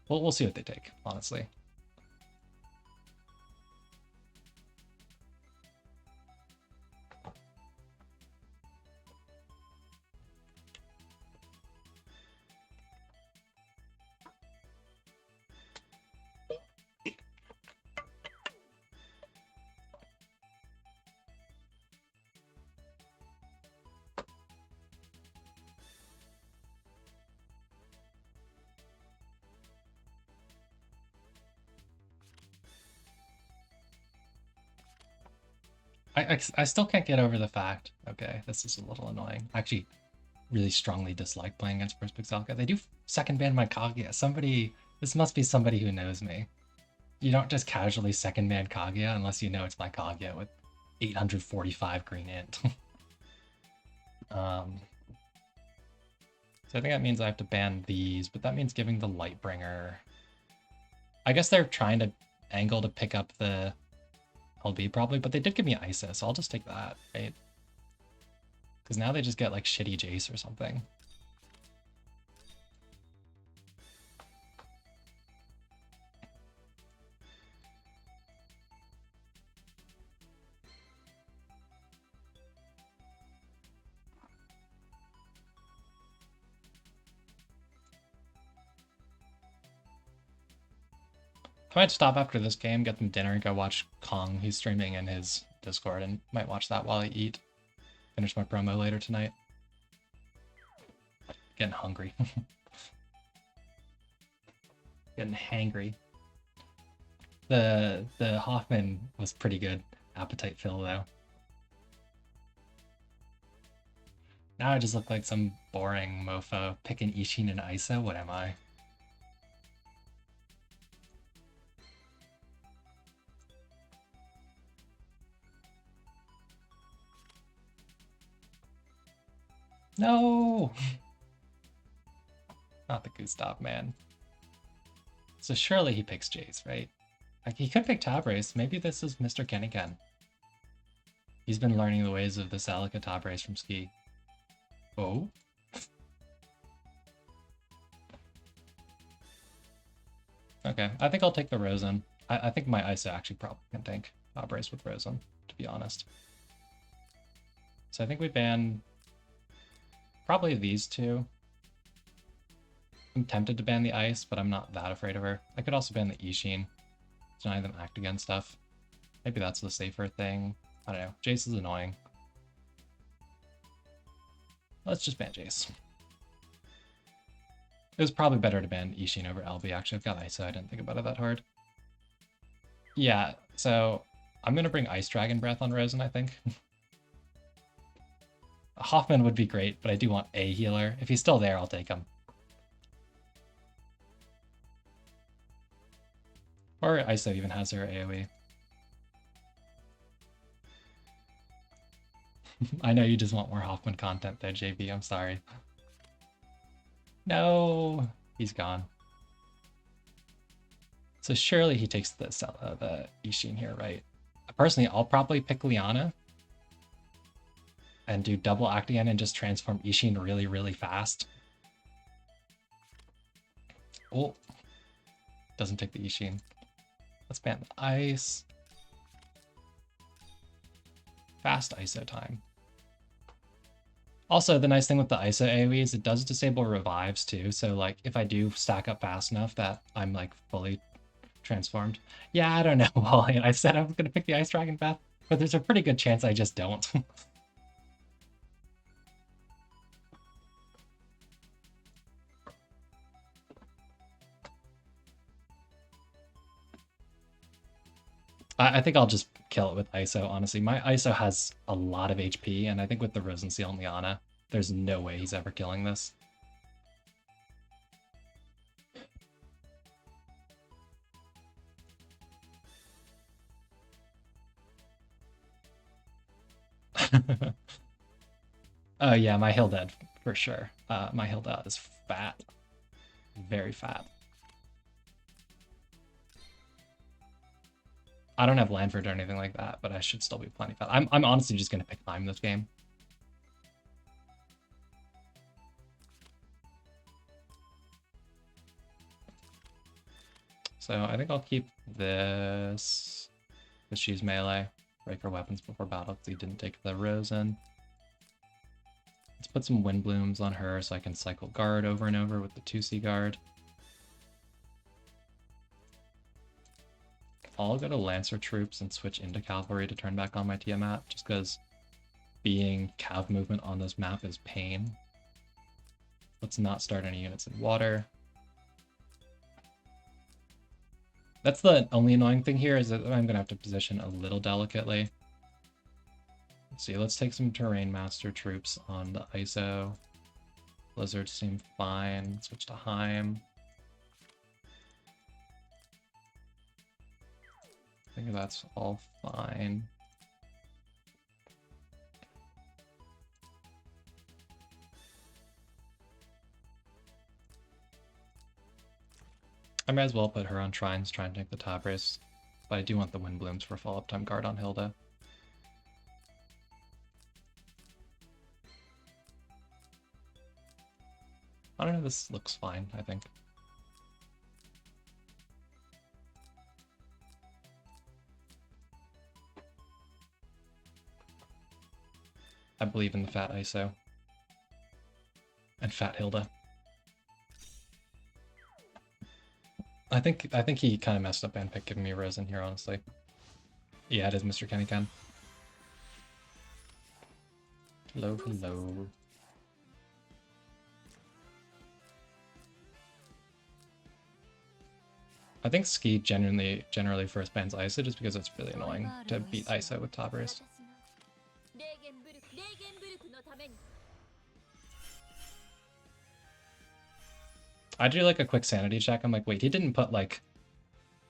Well, we'll see what they take, honestly. I still can't get over the fact. Okay, this is a little annoying. I actually really strongly dislike playing against First Pixelica. They do second ban my Kaguya. Somebody, this must be somebody who knows me. You don't just casually second ban Kaguya unless you know it's my Kaguya with 845 green int. So I think that means I have to ban these, but that means giving the Lightbringer. I guess they're trying to angle to pick up the LB probably, but they did give me ISO, so I'll just take that, right? Because now they just get like shitty Jace or something. I might stop after this game, get them dinner, go watch Kong. He's streaming in his Discord, and might watch that while I eat. Finish my promo later tonight. Getting hungry. Getting hangry. The Hoffman was pretty good. Appetite fill, though. Now I just look like some boring mofo picking Ishin and Isa. What am I? No! Not the Gustav, man. So surely he picks Jace, right? Like, he could pick top race. Maybe this is Mr. Kennigan. He's been learning the ways of the Celica top race from Ski. Oh? Okay, I think I'll take the Rosen. I think my ISO actually probably can tank top race with Rosen, to be honest. So I think we ban probably these two. I'm tempted to ban the Ice, but I'm not that afraid of her. I could also ban the Ishin. Deny them act again stuff. Maybe that's the safer thing. I don't know. Jace is annoying. Let's just ban Jace. It was probably better to ban Ishin over LB, actually. I've got ISO, I didn't think about it that hard. Yeah, so I'm going to bring Ice Dragon Breath on Rosen, I think. Hoffman would be great, but I do want a healer. If he's still there, I'll take him. Or ISO even has her AoE. I know you just want more Hoffman content there, JB. I'm sorry. No, he's gone. So surely he takes the Ishin here, right? Personally, I'll probably pick Liana and do double Actian and just transform Ishin really, really fast. Oh, doesn't take the Ishin. Let's ban the Ice. Fast ISO time. Also, the nice thing with the ISO AoE is it does disable revives too, so like if I do stack up fast enough that I'm like fully transformed. Yeah, I don't know, Wally. I said I was gonna pick the Ice Dragon path, but there's a pretty good chance I just don't. I think I'll just kill it with ISO, honestly. My ISO has a lot of HP, and I think with the Rosen Seal and Liana, there's no way he's ever killing this. Oh yeah, my Hilda for sure. My Hilda is fat. Very fat. I don't have Lanford or anything like that, but I should still be plenty fat. I'm honestly just gonna pick time this game. So I think I'll keep this. Because she's melee. Break her weapons before battle because he didn't take the Rosen. Let's put some Wind Blooms on her so I can cycle guard over and over with the 2C guard. I'll go to Lancer troops and switch into cavalry to turn back on my Tiamat, just because being cav movement on this map is pain. Let's not start any units in water. That's the only annoying thing here, is that I'm going to have to position a little delicately. Let's see, let's take some Terrain Master troops on the ISO. Blizzards seem fine. Switch to Heim. I think that's all fine. I might as well put her on Shrines, try and take the top race. But I do want the Wind Blooms for follow-up time guard on Hilda. I don't know, this looks fine, I think. I believe in the fat ISO. And fat Hilda. I think he kind of messed up and picked giving me Rosen here, honestly. Yeah, it is Mr. Kenny Ken. Hello, hello. I think Ski generally first bans ISO just because it's really annoying to beat ISO with top race. I do like a quick sanity check. I'm like, wait, he didn't put like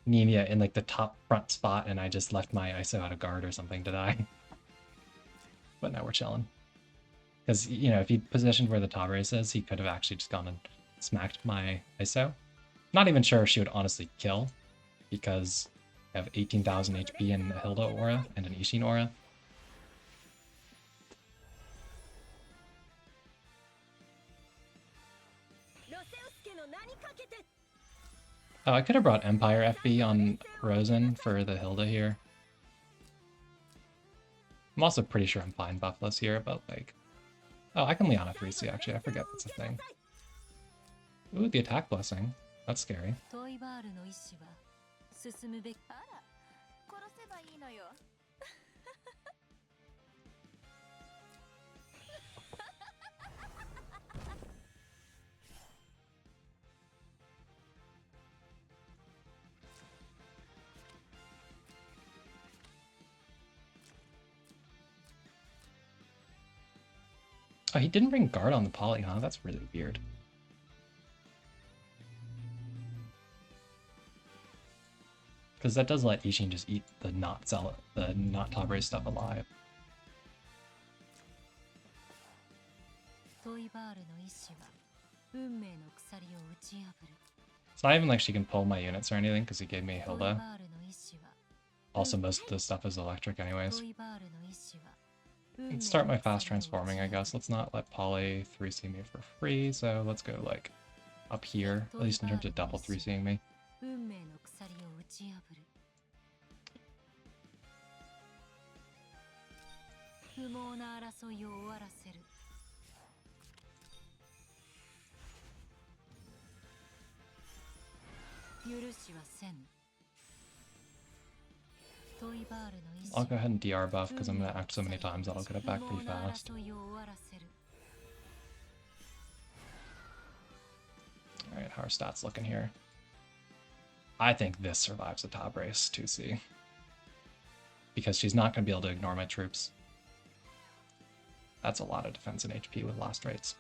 Nina in like the top front spot and I just left my ISO out of guard or something, did I? But now we're chilling. Because, you know, if he positioned where the top race is, he could have actually just gone and smacked my ISO. Not even sure if she would honestly kill, because I have 18,000 HP in a Hilda aura and an Ishin aura. Oh, I could have brought Empire FB on Rosen for the Hilda here. I'm also pretty sure I'm fine buffless here, but like... Oh, I can Liana 3C actually, I forget that's a thing. Ooh, the attack blessing. That's scary. Oh, he didn't bring guard on the poly, huh? That's really weird. Because that does let Ishin just eat the not top race stuff alive. It's not even like she can pull my units or anything because he gave me a Hilda. Also, most of this stuff is electric anyways. Let's start my fast transforming, I guess. Let's not let Poly 3C me for free, so let's go like up here, at least in terms of double 3C'ing me. I'll go ahead and DR buff because I'm going to act so many times that I'll get it back pretty fast. Alright, how are stats looking here? I think this survives a top race 2C. Because she's not going to be able to ignore my troops. That's a lot of defense and HP with last rates.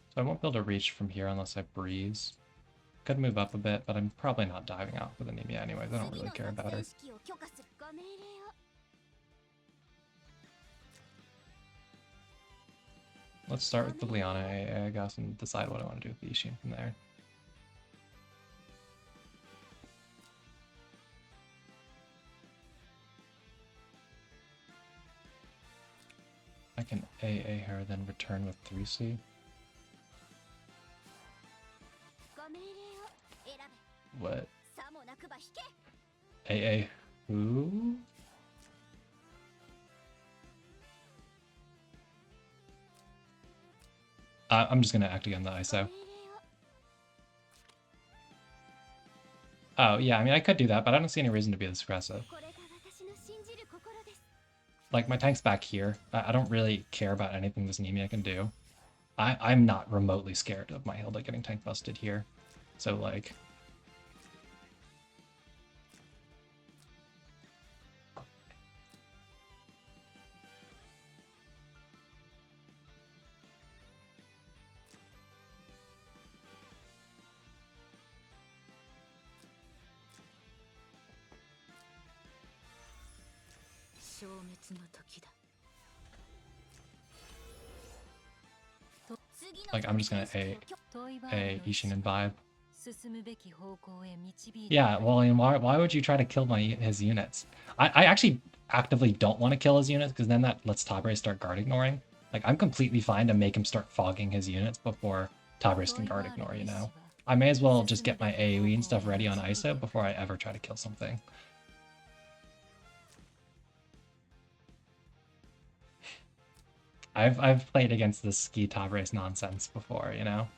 So I won't be able to reach from here unless I breeze. Could move up a bit, but I'm probably not diving out with anemia anyways. I don't really care about her. Let's start with the Liana AA, I guess, and decide what I want to do with the Ishin from there. I can AA her, then return with 3C. What? AA who? I'm just gonna act again the ISO. Oh, yeah, I mean, I could do that, but I don't see any reason to be this aggressive. Like, my tank's back here. I don't really care about anything this anemia can do. I'm not remotely scared of my Hilda getting tank busted here. So, like... Like, I'm just gonna A Ishin and vibe. Yeah, well, I mean, why would you try to kill his units? I actually actively don't want to kill his units, because then that lets Tabre start guard ignoring. Like, I'm completely fine to make him start fogging his units before Tabre can guard ignore, you know? I may as well just get my AoE and stuff ready on ISO before I ever try to kill something. I've played against this ski Tabre nonsense before, you know?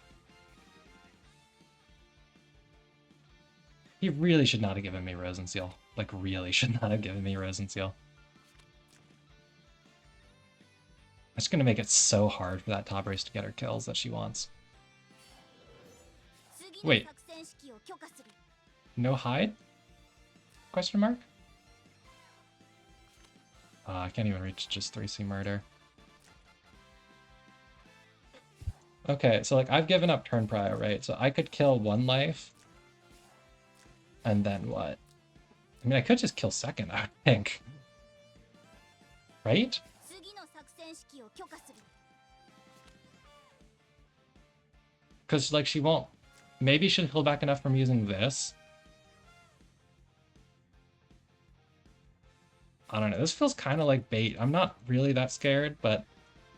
He really should not have given me Rosenseal. Like, really should not have given me Rosenseal. I'm just gonna make it so hard for that top race to get her kills that she wants. Wait. No hide? Question mark? I can't even reach just 3C murder. Okay, so like I've given up turn prior, right? So I could kill 1 life. And then what? I mean, I could just kill second, I think. Right? Because, like, she won't... Maybe she'll heal back enough from using this. I don't know. This feels kind of like bait. I'm not really that scared, but...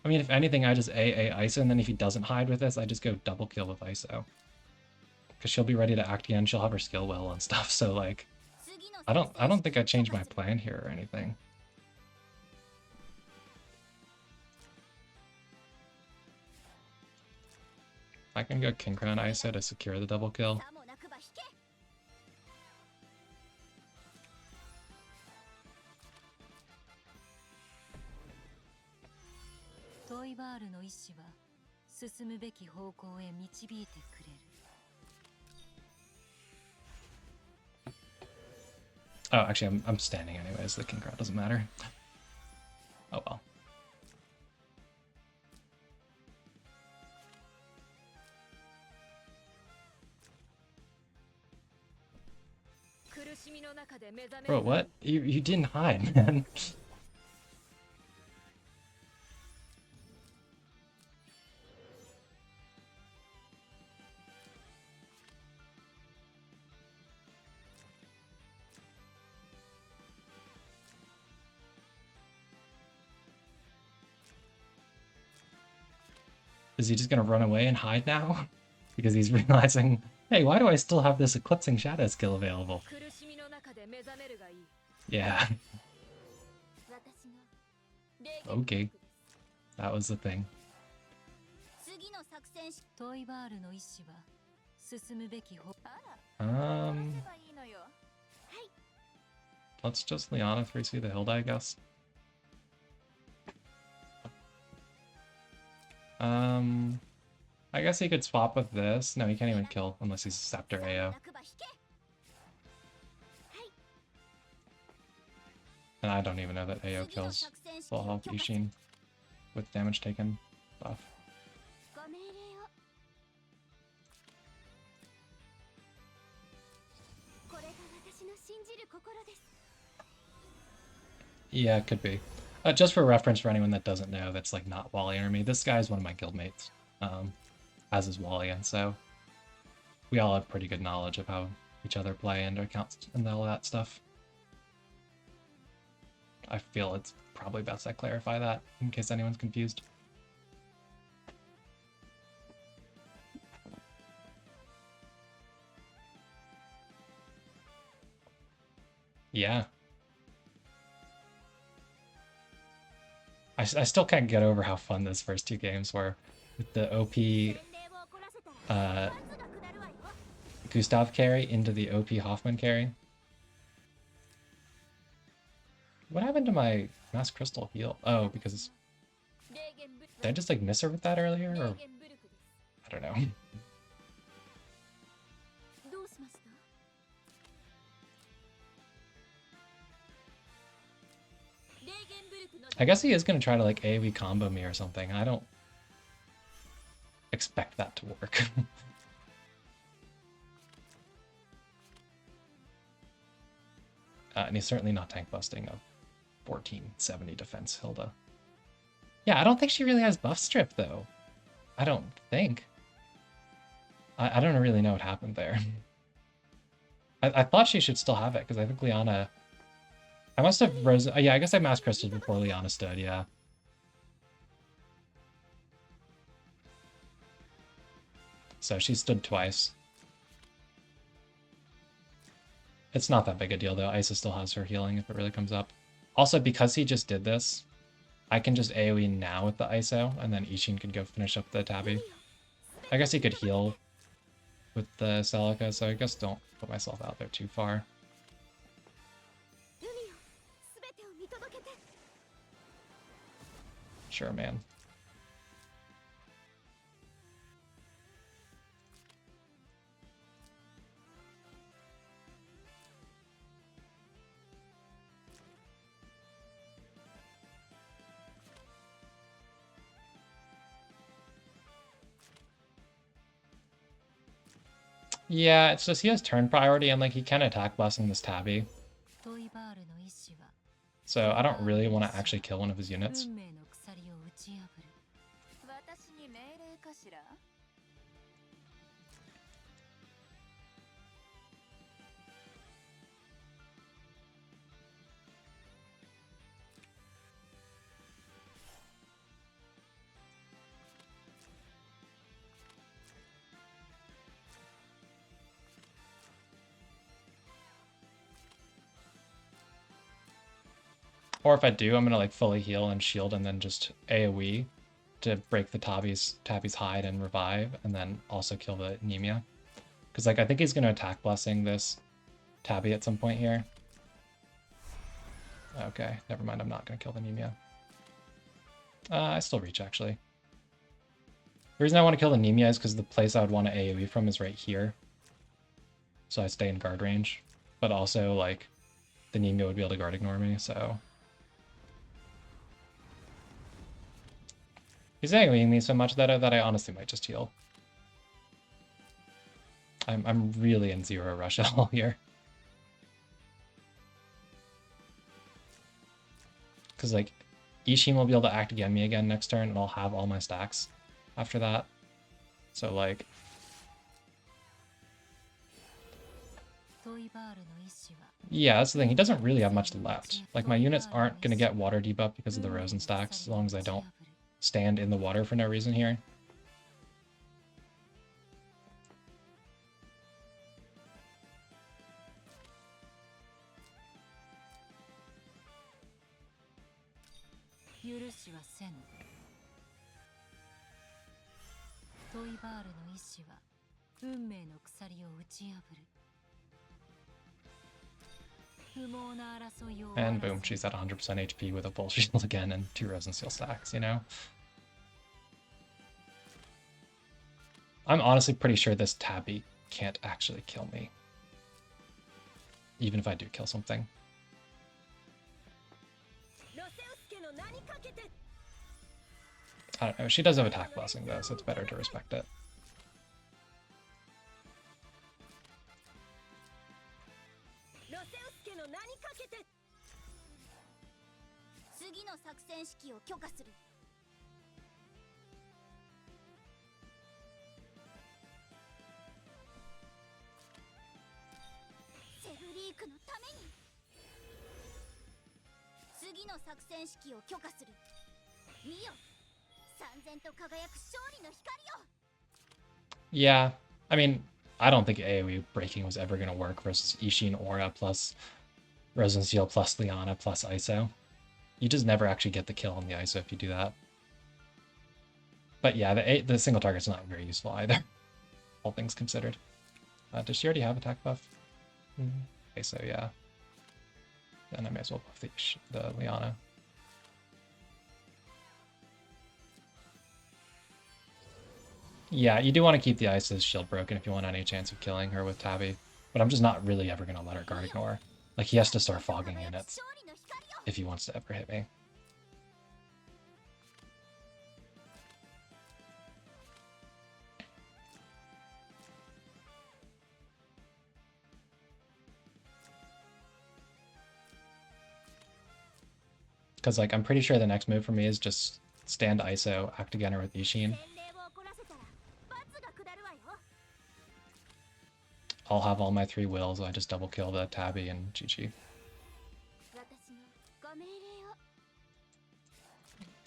I mean, if anything, I just AA ISO, and then if he doesn't hide with this, I just go double kill with ISO. Because she'll be ready to act again, she'll have her skill well and stuff, so, like... I don't think I changed my plan here or anything. I can go King Crown ISO to secure the double kill. Oh, actually, I'm standing anyways. The King Crown doesn't matter. Oh well. Bro, what? You didn't hide, man. Is he just gonna run away and hide now? Because he's realizing, hey, why do I still have this Eclipsing Shadow skill available? Yeah. Okay. That was the thing. Let's just Liana 3C the Hilda, I guess. I guess he could swap with this. No, he can't even kill unless he's Scepter AO. And I don't even know that AO kills full health Ishin with damage taken buff. Yeah, it could be. Just for reference for anyone that doesn't know, that's like not Wally or me, this guy is one of my guildmates, as is Wally, and so we all have pretty good knowledge of how each other play and accounts and all that stuff. I feel it's probably best I clarify that in case anyone's confused. Yeah. I still can't get over how fun those first two games were. With the OP Gustav carry into the OP Hoffman carry. What happened to my Mass Crystal heal? Oh, because... Did I just like miss her with that earlier? Or... I don't know. I guess he is going to try to like AoE combo me or something. I don't expect that to work. And he's certainly not tank busting a 1470 defense Hilda. Yeah, I don't think she really has buff strip though. I don't think. I don't really know what happened there. I thought she should still have it because I think Liana... I must have rose... yeah, I guess I Mass Crystaled before Liana stood, yeah. So she stood twice. It's not that big a deal though. Isa still has her healing if it really comes up. Also, because he just did this, I can just AoE now with the ISO, and then Ishin could go finish up the Tabby. I guess he could heal with the Celica, so I guess don't put myself out there too far. Sure, man. Yeah, it's just he has turn priority and like he can attack blessing this Tabby. So I don't really want to actually kill one of his units. Or if I do, I'm gonna like fully heal and shield and then just AoE to break the Tabby's hide and revive, and then also kill the anemia. Because like I think he's gonna attack blessing this Tabby at some point here. Okay, never mind, I'm not gonna kill the anemia. I still reach actually. The reason I want to kill the anemia is because the place I would want to AoE from is right here. So I stay in guard range. But also like the anemia would be able to guard ignore me, so. He's AoEing me so much that I honestly might just heal. I'm really in zero rush at all here. Because like Ishin will be able to act against me again next turn and I'll have all my stacks after that. So like yeah, that's the thing. He doesn't really have much left. Like my units aren't gonna get water debuff because of the Rosen stacks as long as I don't stand in the water for no reason here. And boom, she's at 100% HP with a full shield again and 2 Resin Seal stacks, you know? I'm honestly pretty sure this Tabby can't actually kill me. Even if I do kill something. I don't know, she does have attack blessing though, so it's better to respect it. Yeah, I mean, I don't think AoE breaking was ever going to work versus Ishin Aura plus Resin Seal plus Liana plus ISO. You just never actually get the kill on the ISO if you do that. But yeah, the single target's not very useful either, all things considered. Does she already have attack buff? Okay, so yeah. Then I may as well buff the Liana. Yeah, you do want to keep the Ice's shield broken if you want any chance of killing her with Tabby. But I'm just not really ever going to let her guard ignore. Like, he has to start fogging units if he wants to ever hit me. Because, like, I'm pretty sure the next move for me is just stand ISO, act again with Ishin. I'll have all my 3 wills, I just double kill the Tabby and GG.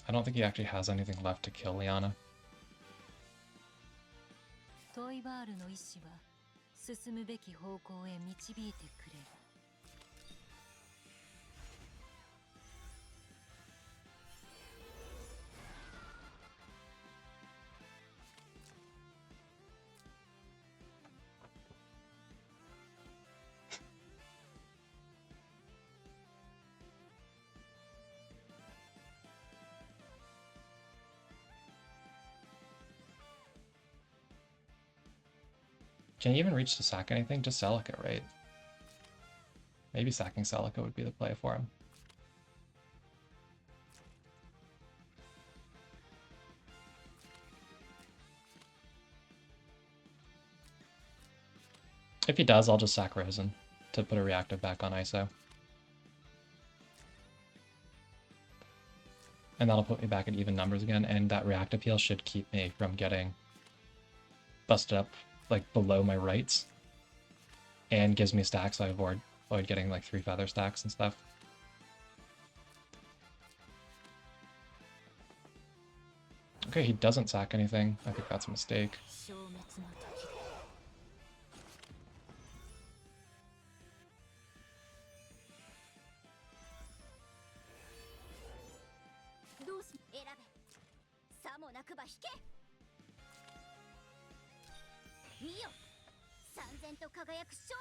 I don't think he actually has anything left to kill Liana. Can you even reach to sack anything? Just Celica, right? Maybe sacking Celica would be the play for him. If he does, I'll just sack Rosen to put a reactive back on ISO. And that'll put me back at even numbers again, and that reactive heal should keep me from getting busted up like below my rights. And gives me stacks so I avoid getting like 3 feather stacks and stuff. Okay, he doesn't sack anything. I think that's a mistake.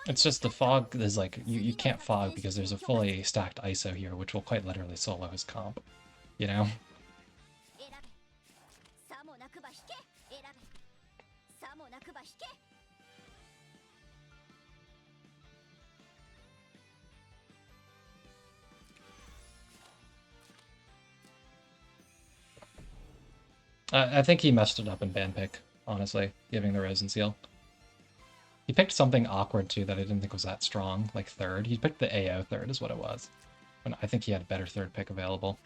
It's just the fog is like, you can't fog because there's a fully stacked ISO here, which will quite literally solo his comp, you know? I think he messed it up in ban pick, honestly, giving the Resin Seal. He picked something awkward too that I didn't think was that strong, like third. He picked the AO third is what it was. When I think he had a better third pick available.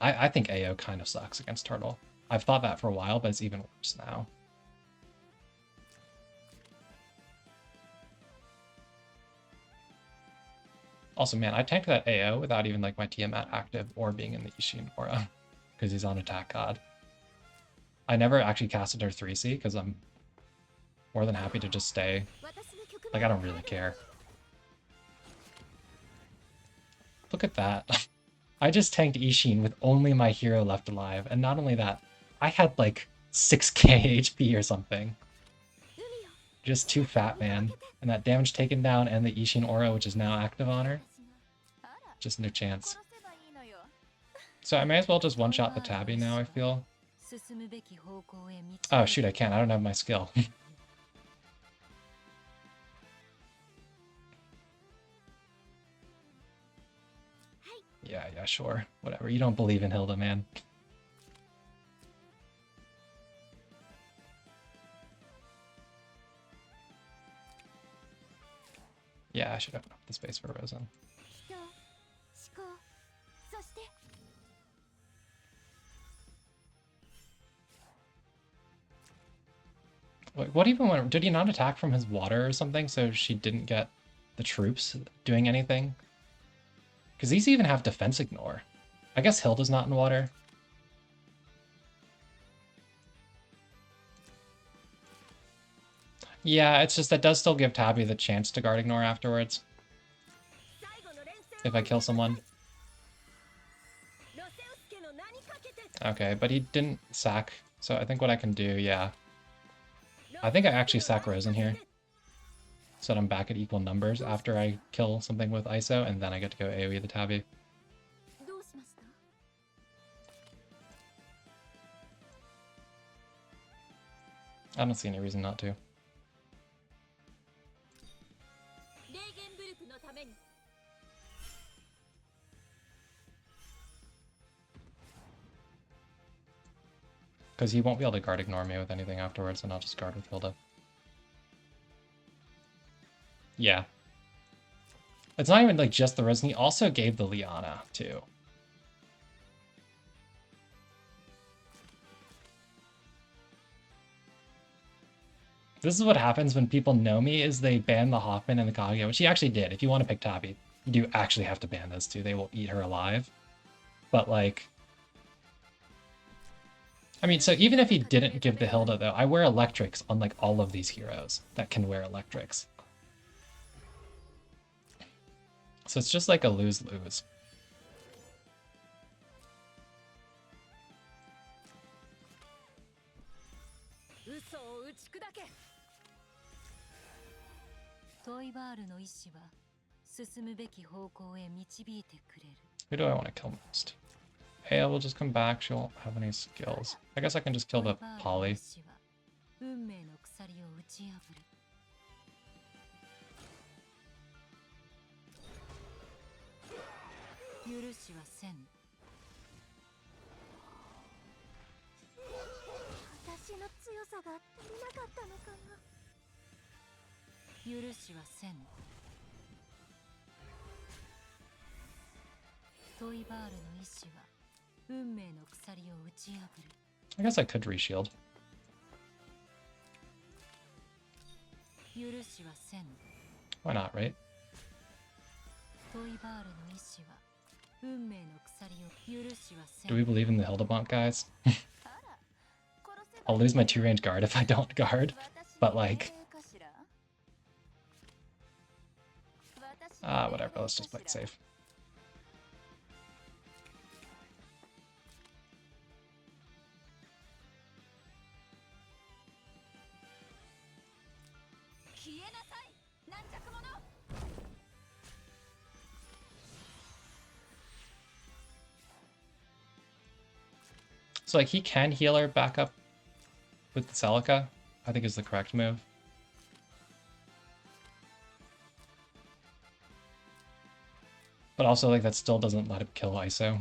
I think AO kind of sucks against Turtle. I've thought that for a while, but it's even worse now. Also, man, I tanked that AO without even like my Tiamat active or being in the Ishin Aura, because he's on Attack God. I never actually casted her 3C because I'm more than happy to just stay. Like, I don't really care. Look at that. I just tanked Ishin with only my hero left alive, and not only that, I had like 6k HP or something. Just too fat, man. And that damage taken down and the Ishin aura, which is now active on her. Just no chance. So I may as well just one-shot the Tabby now, I feel. Oh shoot, I can't. I don't have my skill. Yeah, sure. Whatever. You don't believe in Hilda, man. Yeah, I should open up the space for Rosen. Wait, what even went... Did he not attack from his water or something so she didn't get the troops doing anything? Because these even have defense ignore. I guess Hilda's not in water. Yeah, it's just that does still give Tabby the chance to guard ignore afterwards. If I kill someone. Okay, but he didn't sack. So I think what I can do, yeah. I think I actually sack Rosen here. So that I'm back at equal numbers after I kill something with ISO, and then I get to go AoE the Tabby. I don't see any reason not to. Because he won't be able to guard ignore me with anything afterwards, and I'll just guard with Hilda. Yeah. It's not even like just the Rosen, he also gave the Liana too. This is what happens when people know me, is they ban the Hoffman and the Kaguya, which he actually did. If you want to pick Tabby, you do actually have to ban those two. They will eat her alive. But like... I mean, so even if he didn't give the Hilda, though, I wear electrics on like all of these heroes that can wear electrics. So it's just like a lose-lose. Who do I want to kill most? Hale will just come back, she won't have any skills. I guess I can just kill the Polly. I guess I could reshield. Why not, right? Do we believe in the Hildebonk, guys? I'll lose my 2-range guard if I don't guard, but like... whatever, let's just play it safe. So like he can heal her back up with the Celica, I think is the correct move. But also like that still doesn't let him kill ISO.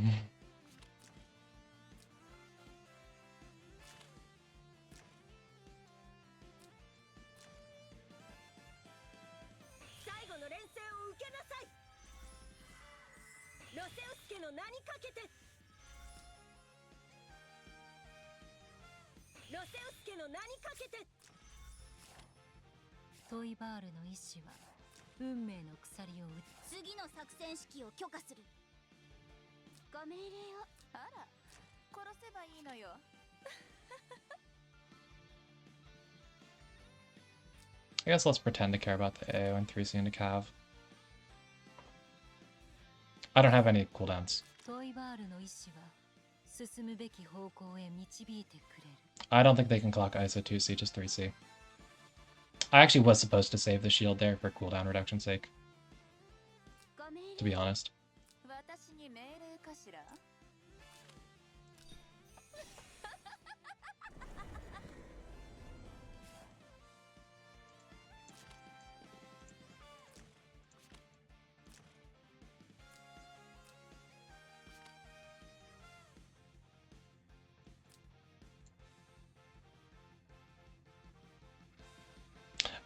I guess let's pretend to care about the AO and 3C into Cav. I don't have any cooldowns. I don't think they can clock ISO 2C, just 3C. I actually was supposed to save the shield there for cooldown reduction's sake, to be honest.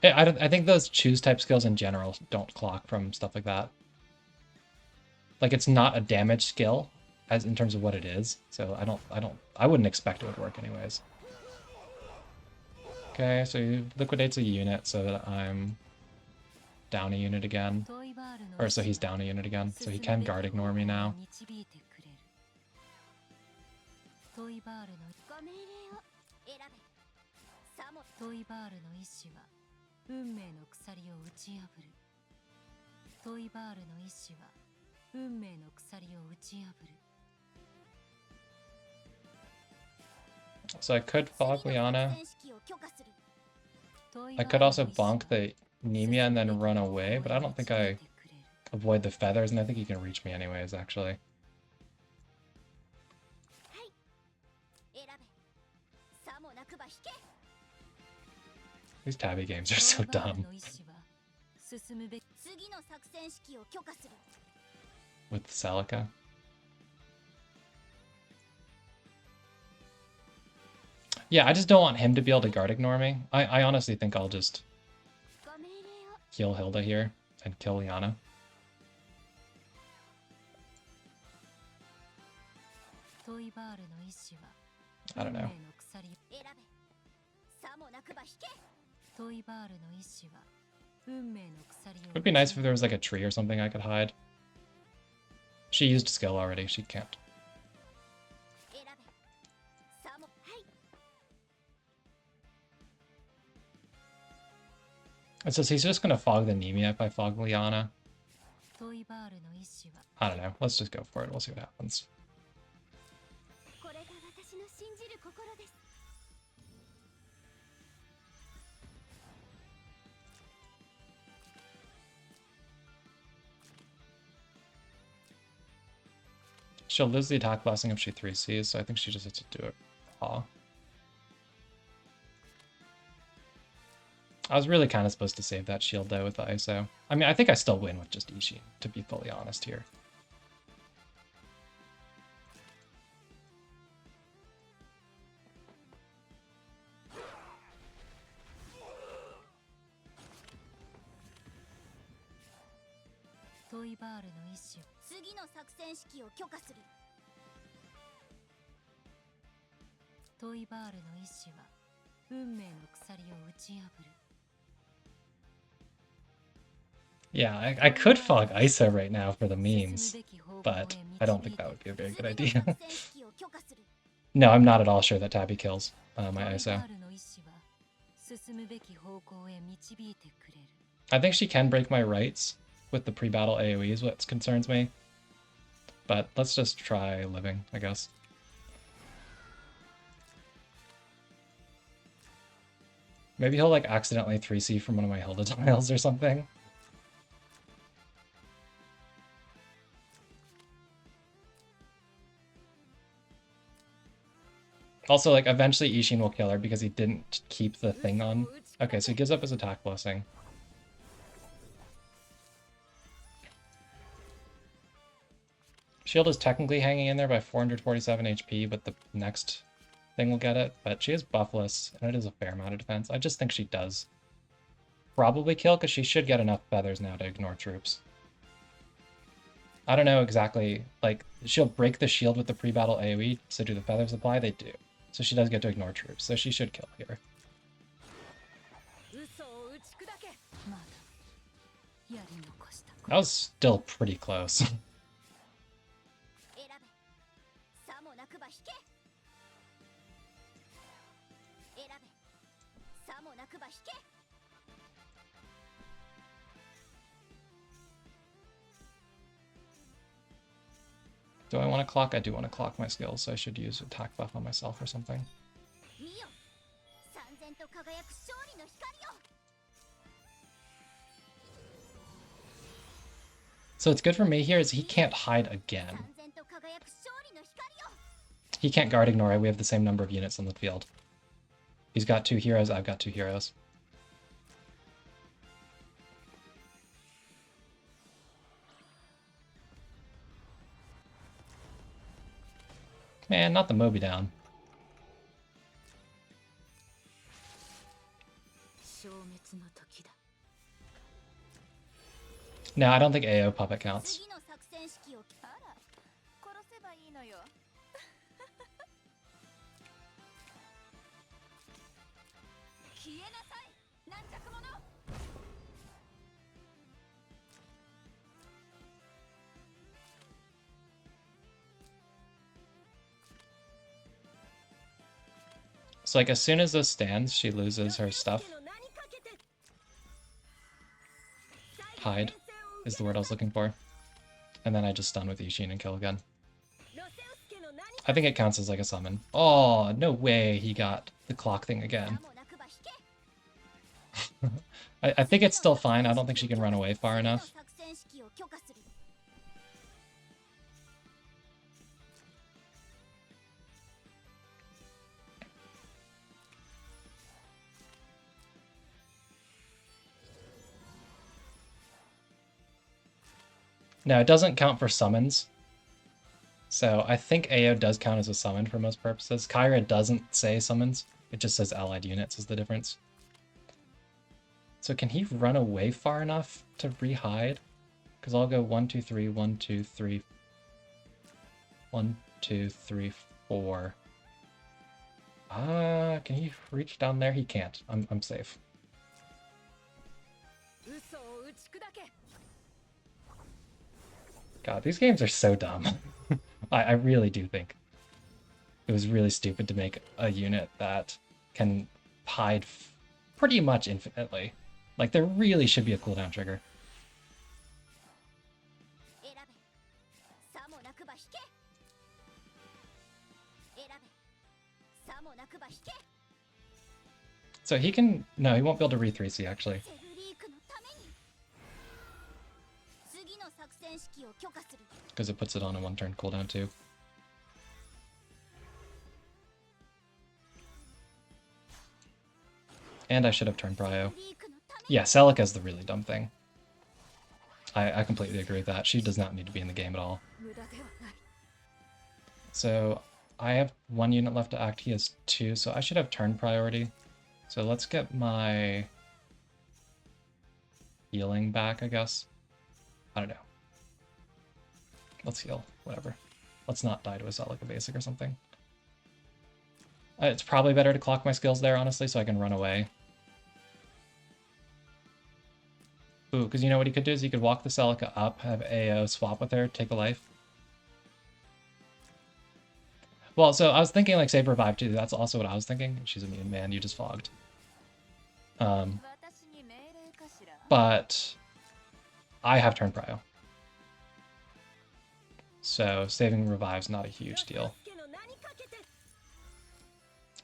I think those choose type skills in general don't clock from stuff like that. Like, it's not a damage skill as in terms of what it is, so I wouldn't expect it would work anyways. Okay, so he liquidates a unit so that I'm down a unit again. Or so he's down a unit again, so he can guard ignore me now. So I could fog Liana. I could also bonk the Nemia and then run away, but I don't think I avoid the feathers, and I think he can reach me anyways, actually. These tabby games are so dumb. With Celica. Yeah, I just don't want him to be able to guard ignore me. I honestly think I'll just heal Hilda here and kill Liana. I don't know. It would be nice if there was like a tree or something I could hide. She used skill already, she can't. It says he's just gonna fog the Nemia if I fog Liana. I don't know, let's just go for it, we'll see what happens. She'll lose the attack blessing if she 3Cs, so I think she just has to do it raw. I was really kind of supposed to save that shield though with the ISO. I mean, I think I still win with just Ishin, to be fully honest here. Yeah, I could fog ISO right now for the memes, but I don't think that would be a very good idea. No, I'm not at all sure that Tabby kills my ISO. I think she can break my rights with the pre-battle AoE is what concerns me. But let's just try living, I guess. Maybe he'll like accidentally 3C from one of my Hilda tiles or something. Also, like, eventually Ishin will kill her because he didn't keep the thing on. Okay, so he gives up his attack blessing. Shield is technically hanging in there by 447 HP, but the next thing will get it. But she is buffless, and it is a fair amount of defense. I just think she does probably kill, because she should get enough feathers now to ignore troops. I don't know exactly, like, she'll break the shield with the pre-battle AoE, so do the feathers apply? They do. So she does get to ignore troops, so she should kill here. That was still pretty close. Do I want to clock? I do want to clock my skills, so I should use attack buff on myself or something. So what's good for me here is he can't hide again. He can't guard ignore. We have the same number of units on the field. He's got 2 heroes, I've got 2 heroes. Man, not the Moby down. No, I don't think AO puppet counts. So like as soon as this stands, she loses her stuff. Hide is the word I was looking for. And then I just stun with Yushin and kill again. I think it counts as like a summon. Oh, no way he got the clock thing again. I think it's still fine. I don't think she can run away far enough. No, it doesn't count for summons. So I think AO does count as a summon for most purposes. Kyra doesn't say summons. It just says allied units is the difference. So can he run away far enough to re-hide? Because I'll go 1, 2, 3, 1, 2, 3. 1, 2, 3, 4. Can he reach down there? He can't. I'm safe. God, these games are so dumb. I really do think it was really stupid to make a unit that can hide pretty much infinitely. Like, there really should be a cooldown trigger. So he can... No, he won't be able to re-3C, actually. Because it puts it on a 1-turn cooldown, too. And I should have turned Prio. Yeah, Celica's the really dumb thing. I completely agree with that. She does not need to be in the game at all. So I have 1 unit left to act. He has 2, so I should have turn priority. So let's get my healing back, I guess. I don't know. Let's heal, whatever. Let's not die to a Celica basic or something. It's probably better to clock my skills there, honestly, so I can run away. Ooh, because you know what he could do is he could walk the Celica up, have AO swap with her, take a life. Well, so I was thinking like save revive too. That's also what I was thinking. She's immune, man. You just fogged. But I have turn prio. So saving revive's not a huge deal.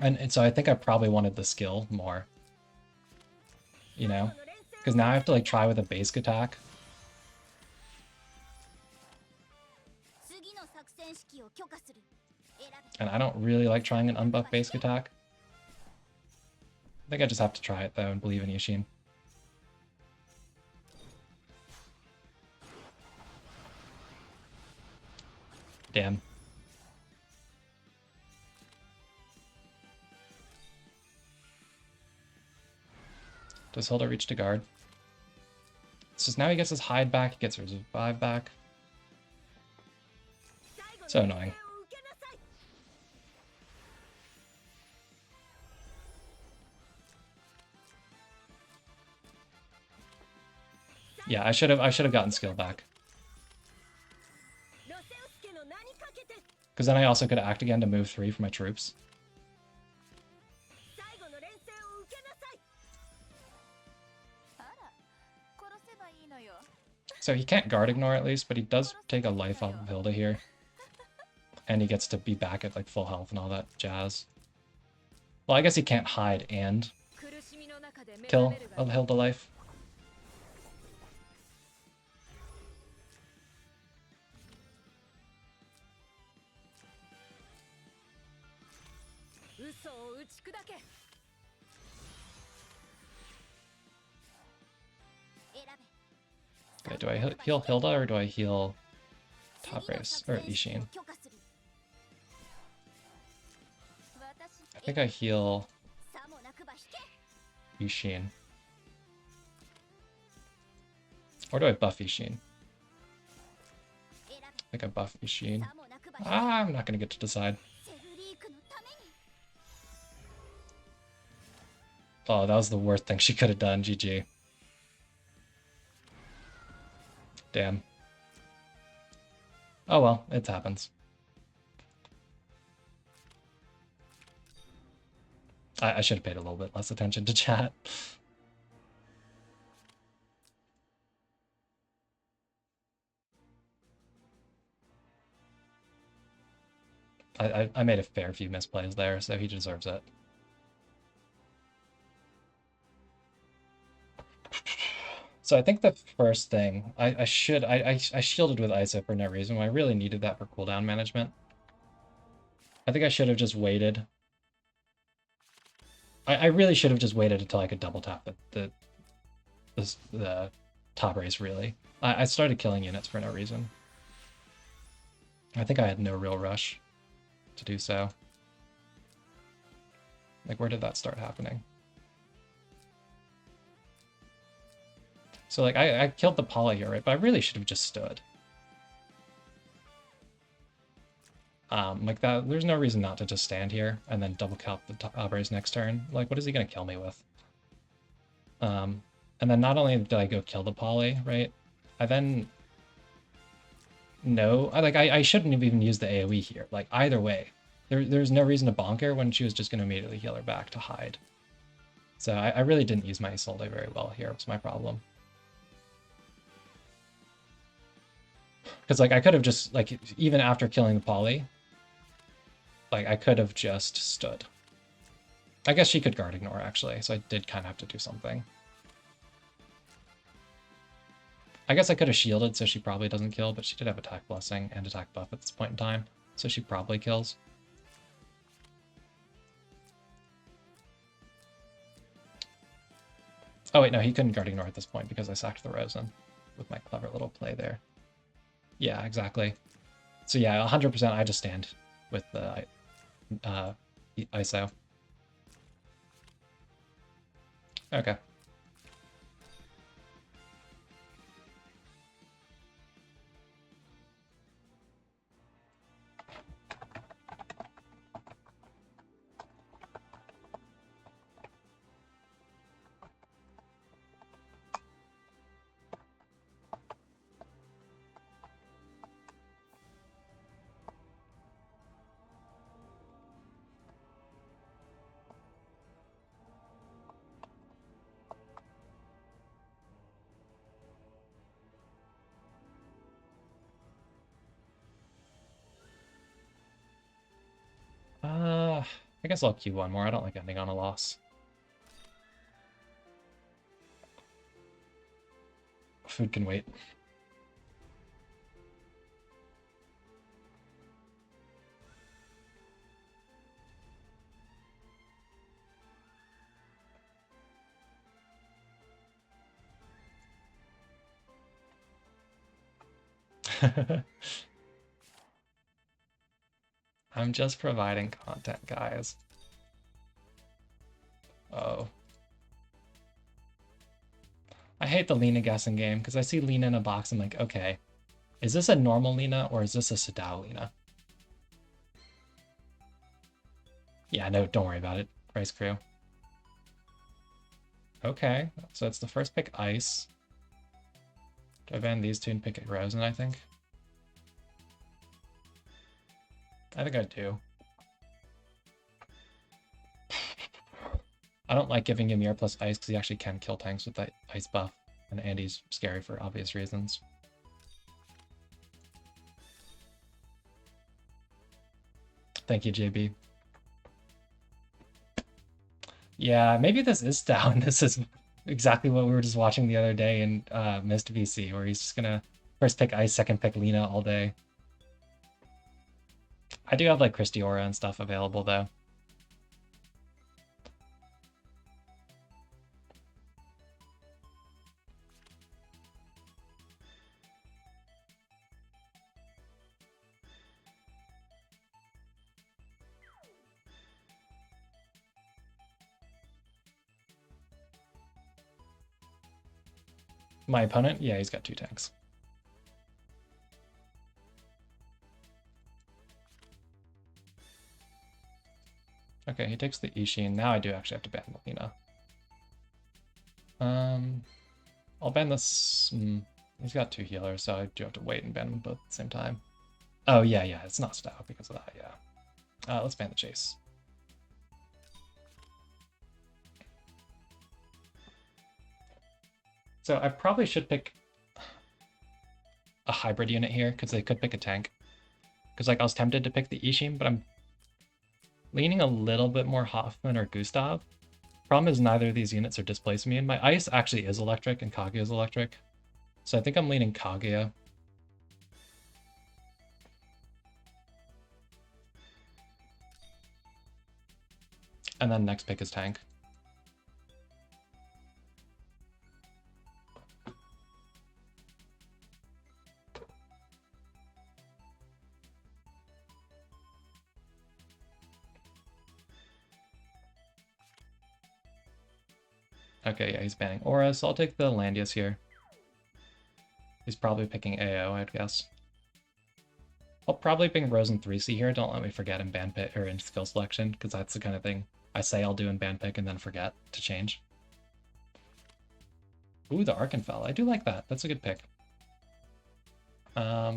And so I think I probably wanted the skill more. You know? Because now I have to like try with a basic attack. And I don't really like trying an unbuffed basic attack. I think I just have to try it though and believe in Yushin. Damn. Does Hilda reach to guard? So now he gets his hide back, he gets his revive back. So annoying. Yeah, I should have gotten skill back. Because then I also could act again to move 3 for my troops. So he can't guard ignore at least, but he does take a life off of Hilda here. And he gets to be back at like full health and all that jazz. Well, I guess he can't hide and kill a Hilda life. Okay, do I heal Hilda or do I heal top race or Ishin? I think I heal Ishin. Or do I buff Ishin? I think I buff Ishin. Ah, I'm not gonna get to decide. Oh, that was the worst thing she could have done. GG. Damn. Oh well, it happens. I should have paid a little bit less attention to chat. I made a fair few misplays there, so he deserves it. So I think the first thing, I shielded with ISO for no reason when I really needed that for cooldown management. I think I should have just waited. I really should have just waited until I could double tap the top race, really. I started killing units for no reason. I think I had no real rush to do so. Like, where did that start happening? So, like, I killed the poly here, right? But I really should have just stood. Like that, there's no reason not to just stand here and then double cap the top race next turn. Like, what is he gonna kill me with? And then not only did I go kill the poly, right? I then I shouldn't have even used the AoE here. Like, either way, there's no reason to bonk her when she was just gonna immediately heal her back to hide. So I really didn't use my Isolde very well here. Was my problem. Because like I could have just like even after killing the poly, like I could have just stood. I guess she could guard ignore actually, so I did kind of have to do something. I guess I could have shielded so she probably doesn't kill, but she did have attack blessing and attack buff at this point in time, so she probably kills. Oh wait, no, he couldn't guard ignore at this point because I sacked the Rosen with my clever little play there. Yeah, exactly. So yeah, 100% I just stand with the ISO. Okay. I guess I'll queue one more. I don't like ending on a loss. Food can wait. I'm just providing content, guys. Oh. I hate the Lina guessing game, because I see Lina in a box and I'm like, okay, is this a normal Lina or is this a Sadao Lina? Yeah, no, don't worry about it, Rice Crew. Okay, so it's the first pick Ice. Do I ban these two and pick Rosen, I think? I think I do. I don't like giving Ymir plus Ice because he actually can kill tanks with that Ice buff, and Andy's scary for obvious reasons. Thank you, JB. Yeah, maybe this is down. This is exactly what we were just watching the other day in Mist VC, where he's just gonna first pick Ice, second pick Lina all day. I do have like Christy Aura and stuff available though. My opponent, yeah, he's got 2 tanks. Okay, he takes the Ishin. Now I do actually have to ban Lina. I'll ban this. He's got 2 healers, so I do have to wait and ban them both at the same time. Oh, yeah, it's not stout because of that, yeah. Let's ban the chase. So I probably should pick a hybrid unit here, because they could pick a tank. Because like I was tempted to pick the Ishin, but I'm leaning a little bit more Hoffman or Gustav. Problem is neither of these units are displacing me, and my Ice actually is electric and Kaguya is electric. So I think I'm leaning Kaguya. And then next pick is tank. Okay, yeah, he's banning Aura, so I'll take the Landius here. He's probably picking AO, I'd guess. I'll probably ping Rose in 3C here. Don't let me forget in ban pick or in skill selection, because that's the kind of thing I say I'll do in ban pick and then forget to change. Ooh, the Arkenfell. I do like that. That's a good pick. I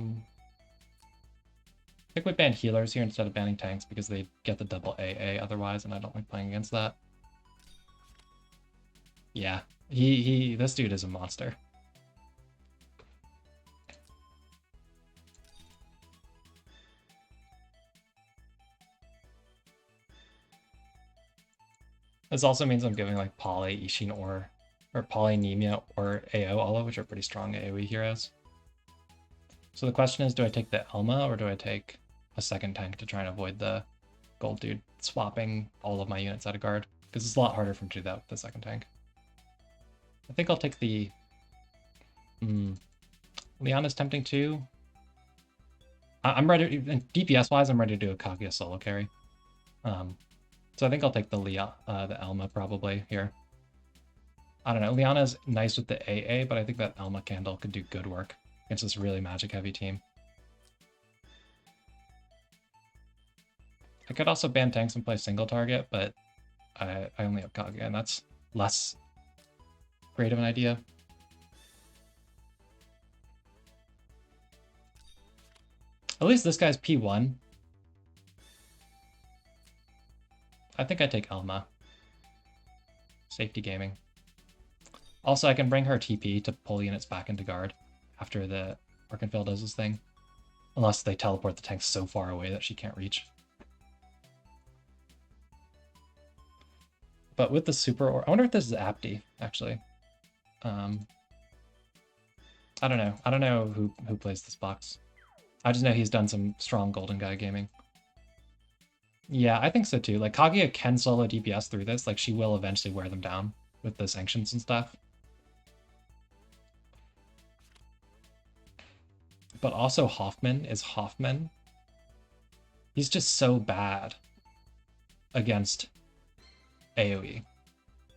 think we ban healers here instead of banning tanks because they get the double AA otherwise, and I don't like playing against that. Yeah, this dude is a monster. This also means I'm giving like Poly, Ishin, or Poly, Nemia, or AO Ala, which are pretty strong AoE heroes. So the question is, do I take the Elma or do I take a second tank to try and avoid the gold dude swapping all of my units out of guard? Because it's a lot harder for him to do that with the second tank. I think I'll take the... Leon is tempting too. I'm ready, DPS-wise, I'm ready to do a Kaguya solo carry. So I think I'll take the the Elma probably here. I don't know, Liana's nice with the AA, but I think that Elma Candle could do good work against this really magic-heavy team. I could also ban tanks and play single target, but I only have Kaguya, and that's less great of an idea. At least this guy's P1. I think I take Elma. Safety gaming. Also, I can bring her TP to pull units back into guard after the Arkenfell does his thing. Unless they teleport the tank so far away that she can't reach. But with the super, I wonder if this is Apti, actually. I don't know. I don't know who plays this box. I just know he's done some strong Golden Guy gaming. Yeah, I think so too. Like, Kaguya can solo DPS through this. Like, she will eventually wear them down with the sanctions and stuff. But also Hoffman is Hoffman. He's just so bad against AoE.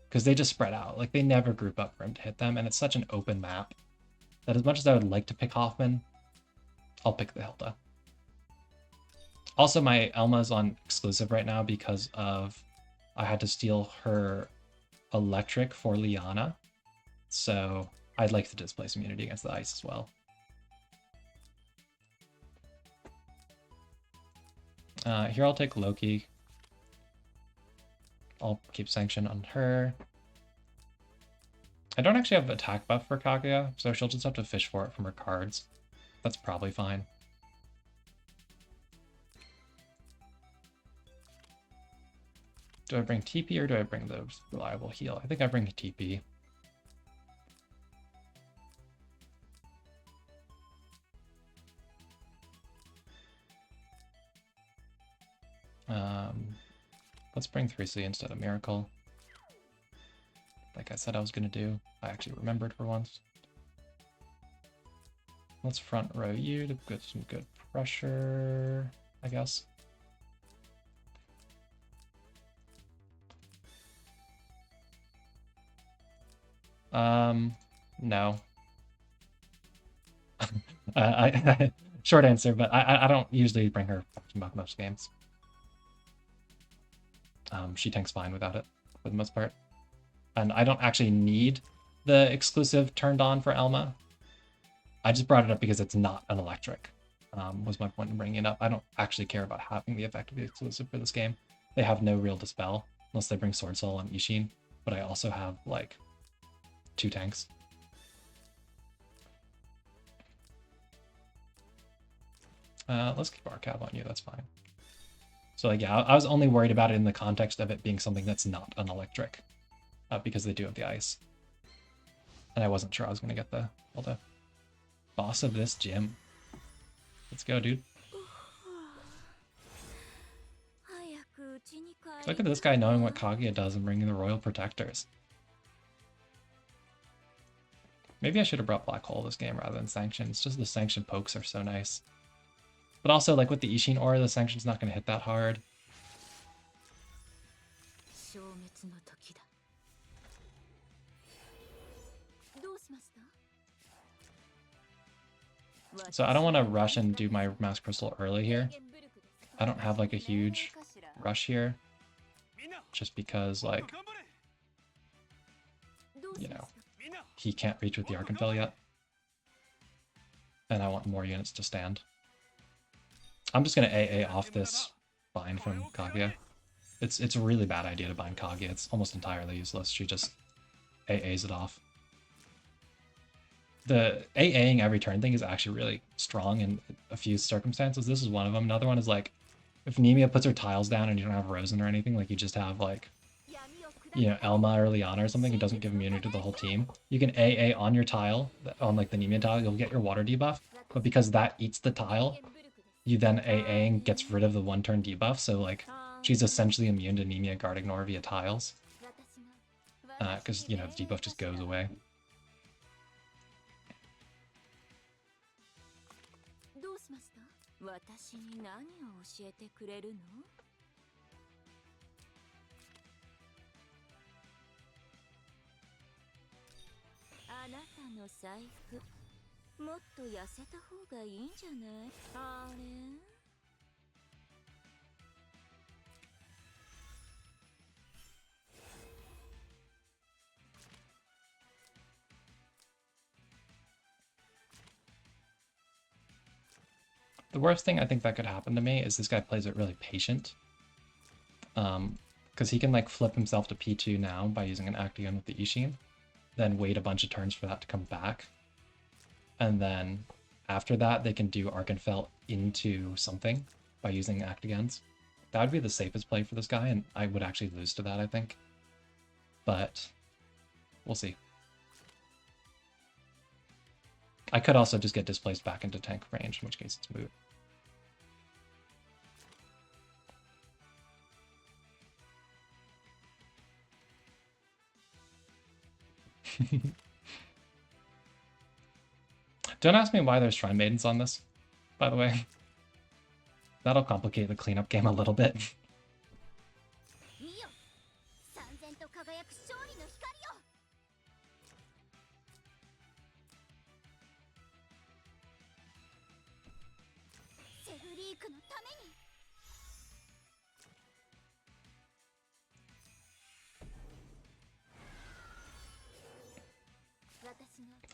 Because they just spread out. Like, they never group up for him to hit them, and it's such an open map that as much as I would like to pick Hoffman, I'll pick the Hilda. Also, my Elma's on exclusive right now because of I had to steal her electric for Liana. So I'd like to displace immunity against the ice as well. Here I'll take Loki. I'll keep sanction on her. I don't actually have attack buff for Kaguya, so she'll just have to fish for it from her cards. That's probably fine. Do I bring TP or do I bring the reliable heal? I think I bring TP. Let's bring 3C instead of Miracle. Like I said I was going to do. I actually remembered for once. Let's front row you to get some good pressure, I guess. No. Short answer, but I don't usually bring her back most games. She tanks fine without it, for the most part. And I don't actually need the exclusive turned on for Elma. I just brought it up because it's not an electric, was my point in bringing it up. I don't actually care about having the effect of the exclusive for this game. They have no real dispel, unless they bring Sword Soul and Ishin, but I also have, like, 2 tanks. Let's keep Arcab on you, that's fine. So like, yeah, I was only worried about it in the context of it being something that's not an electric, because they do have the ice. And I wasn't sure I was going to get the boss of this gym. Let's go, dude. Look at this guy knowing what Kaguya does and bringing the Royal Protectors. Maybe I should have brought Black Hole this game rather than Sanction. It's just the Sanction pokes are so nice. But also, like with the Ishin aura, the Sanction's not going to hit that hard. So I don't want to rush and do my Mass Crystal early here. I don't have like a huge rush here. Just because, like, you know, he can't reach with the Arcanfell yet. And I want more units to stand. I'm just going to AA off this bind from Kaguya. It's a really bad idea to bind Kaguya. It's almost entirely useless. She just AAs it off. The AAing every turn thing is actually really strong in a few circumstances. This is one of them. Another one is like, if Nemia puts her tiles down and you don't have Rosen or anything, like you just have like, you know, Elma or Liana or something, it doesn't give immunity to the whole team. You can AA on your tile, on like the Nemia tile, you'll get your water debuff, but because that eats the tile, you then AAing gets rid of the 1-turn debuff, so like, she's essentially immune to Nemia Guard Ignore via tiles. Because, you know, the debuff just goes away. The worst thing I think that could happen to me is this guy plays it really patient. Because he can like flip himself to P2 now by using an Actagon with the Ishin, then wait a bunch of turns for that to come back. And then after that, they can do Arcanfell into something by using Actagons. That would be the safest play for this guy, and I would actually lose to that, I think. But we'll see. I could also just get displaced back into tank range, in which case it's moot. Don't ask me why there's Shrine Maidens on this, by the way. That'll complicate the cleanup game a little bit.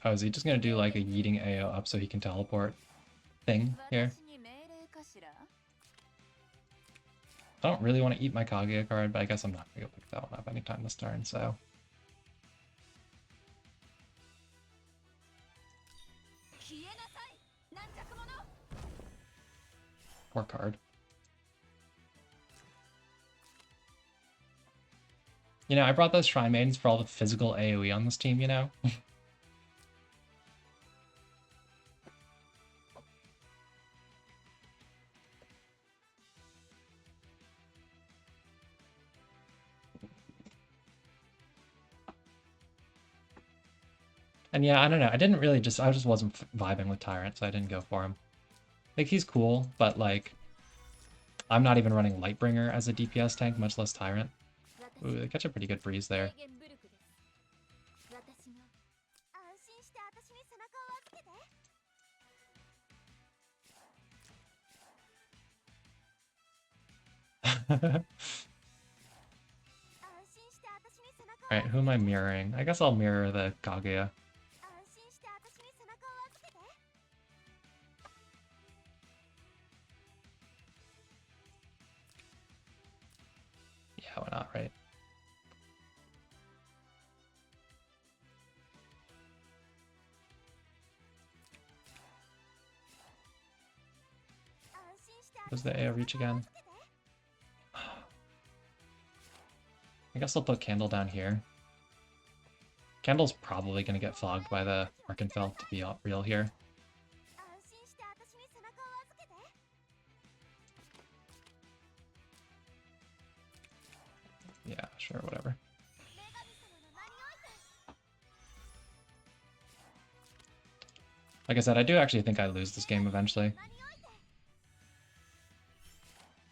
Oh, is he just gonna do like a yeeting AO up so he can teleport thing here? I don't really want to eat my Kaguya card, but I guess I'm not gonna go pick that one up anytime this turn, so. Poor card. You know, I brought those Shrine Maidens for all the physical AoE on this team, you know? And yeah, I don't know. I just wasn't vibing with Tyrant, so I didn't go for him. Like, he's cool, but like, I'm not even running Lightbringer as a DPS tank, much less Tyrant. Ooh, they catch a pretty good breeze there. Alright, who am I mirroring? I guess I'll mirror the Kaguya. Yeah, why not, right? Was the AO reach again? I guess I'll put Candle down here. Candle's probably going to get fogged by the Arkenfell, to be real here. Yeah, sure, whatever. Like I said, I do actually think I lose this game eventually.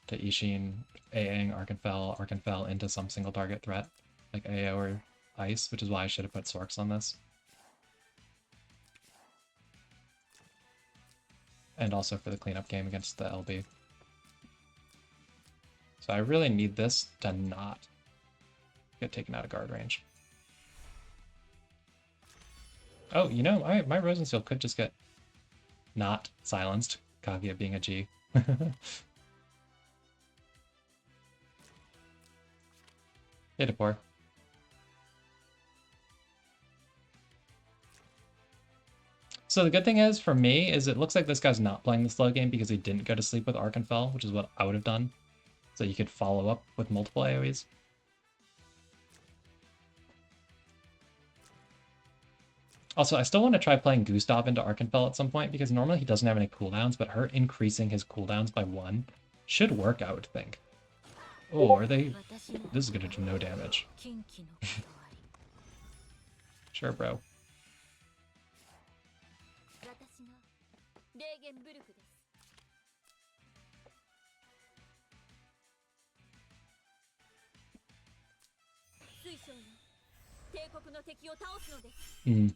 To Ishin, AAing Arkenfell into some single target threat, like AO or Ice, which is why I should have put Sorks on this. And also for the cleanup game against the LB. So I really need this to not get taken out of guard range. Oh, you know, my Rosensteel could just get not silenced, Kaguya being a G. Hit it, poor. So the good thing is, for me, is it looks like this guy's not playing the slow game because he didn't go to sleep with Arkenfell, which is what I would have done. So you could follow up with multiple AoEs. Also, I still want to try playing Gustav into Arkenfell at some point, because normally he doesn't have any cooldowns, but her increasing his cooldowns by 1 should work, I would think. Oh, are they... This is going to do no damage. Sure, bro. Hmm.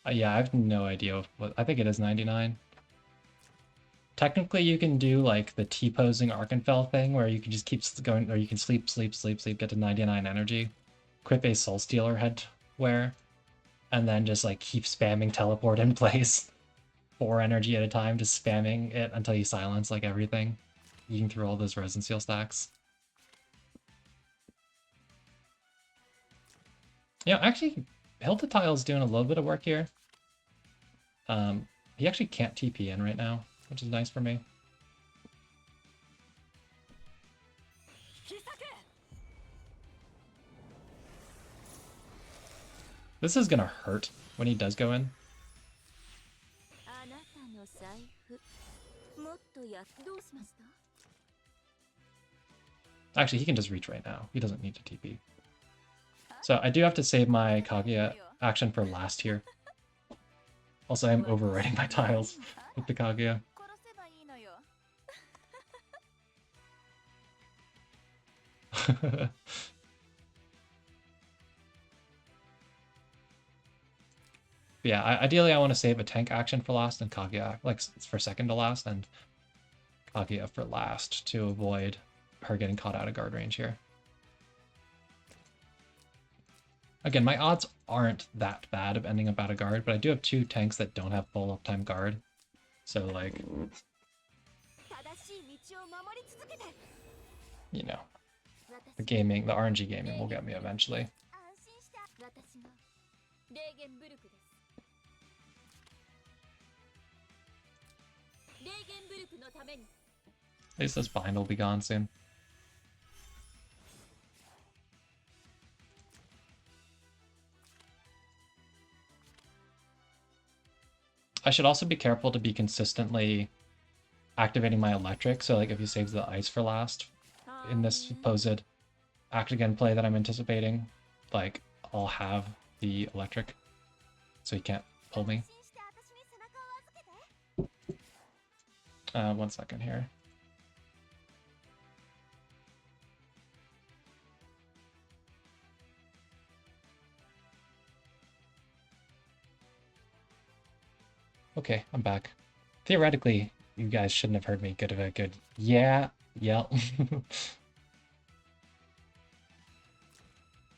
Yeah, I have no idea what... I think it is 99. Technically, you can do like the T-posing Arkenfell thing where you can just keep going, or you can sleep, get to 99 energy, equip a Soul Stealer headwear, and then just like keep spamming teleport in place 4 energy at a time, just spamming it until you silence like everything, eating through all those Resin Seal stacks. Yeah, actually, Hilda-Tile's doing a little bit of work here. He actually can't TP in right now, which is nice for me. This is gonna hurt when he does go in. Actually, he can just reach right now. He doesn't need to TP. So I do have to save my Kaguya action for last here. Also, I'm overwriting my tiles with the Kaguya. Yeah, ideally I want to save a tank action for last and Kaguya, like, for second to last, and Kaguya for last to avoid her getting caught out of guard range here. Again, my odds aren't that bad of ending up out of guard, but I do have 2 tanks that don't have full uptime guard. So, like, you know, the RNG gaming will get me eventually. At least this bind will be gone soon. I should also be careful to be consistently activating my electric, so like if he saves the ice for last in this supposed act again play that I'm anticipating, like I'll have the electric so he can't pull me. 1 second here. Okay, I'm back. Theoretically, you guys shouldn't have heard me give a good yeah, yep.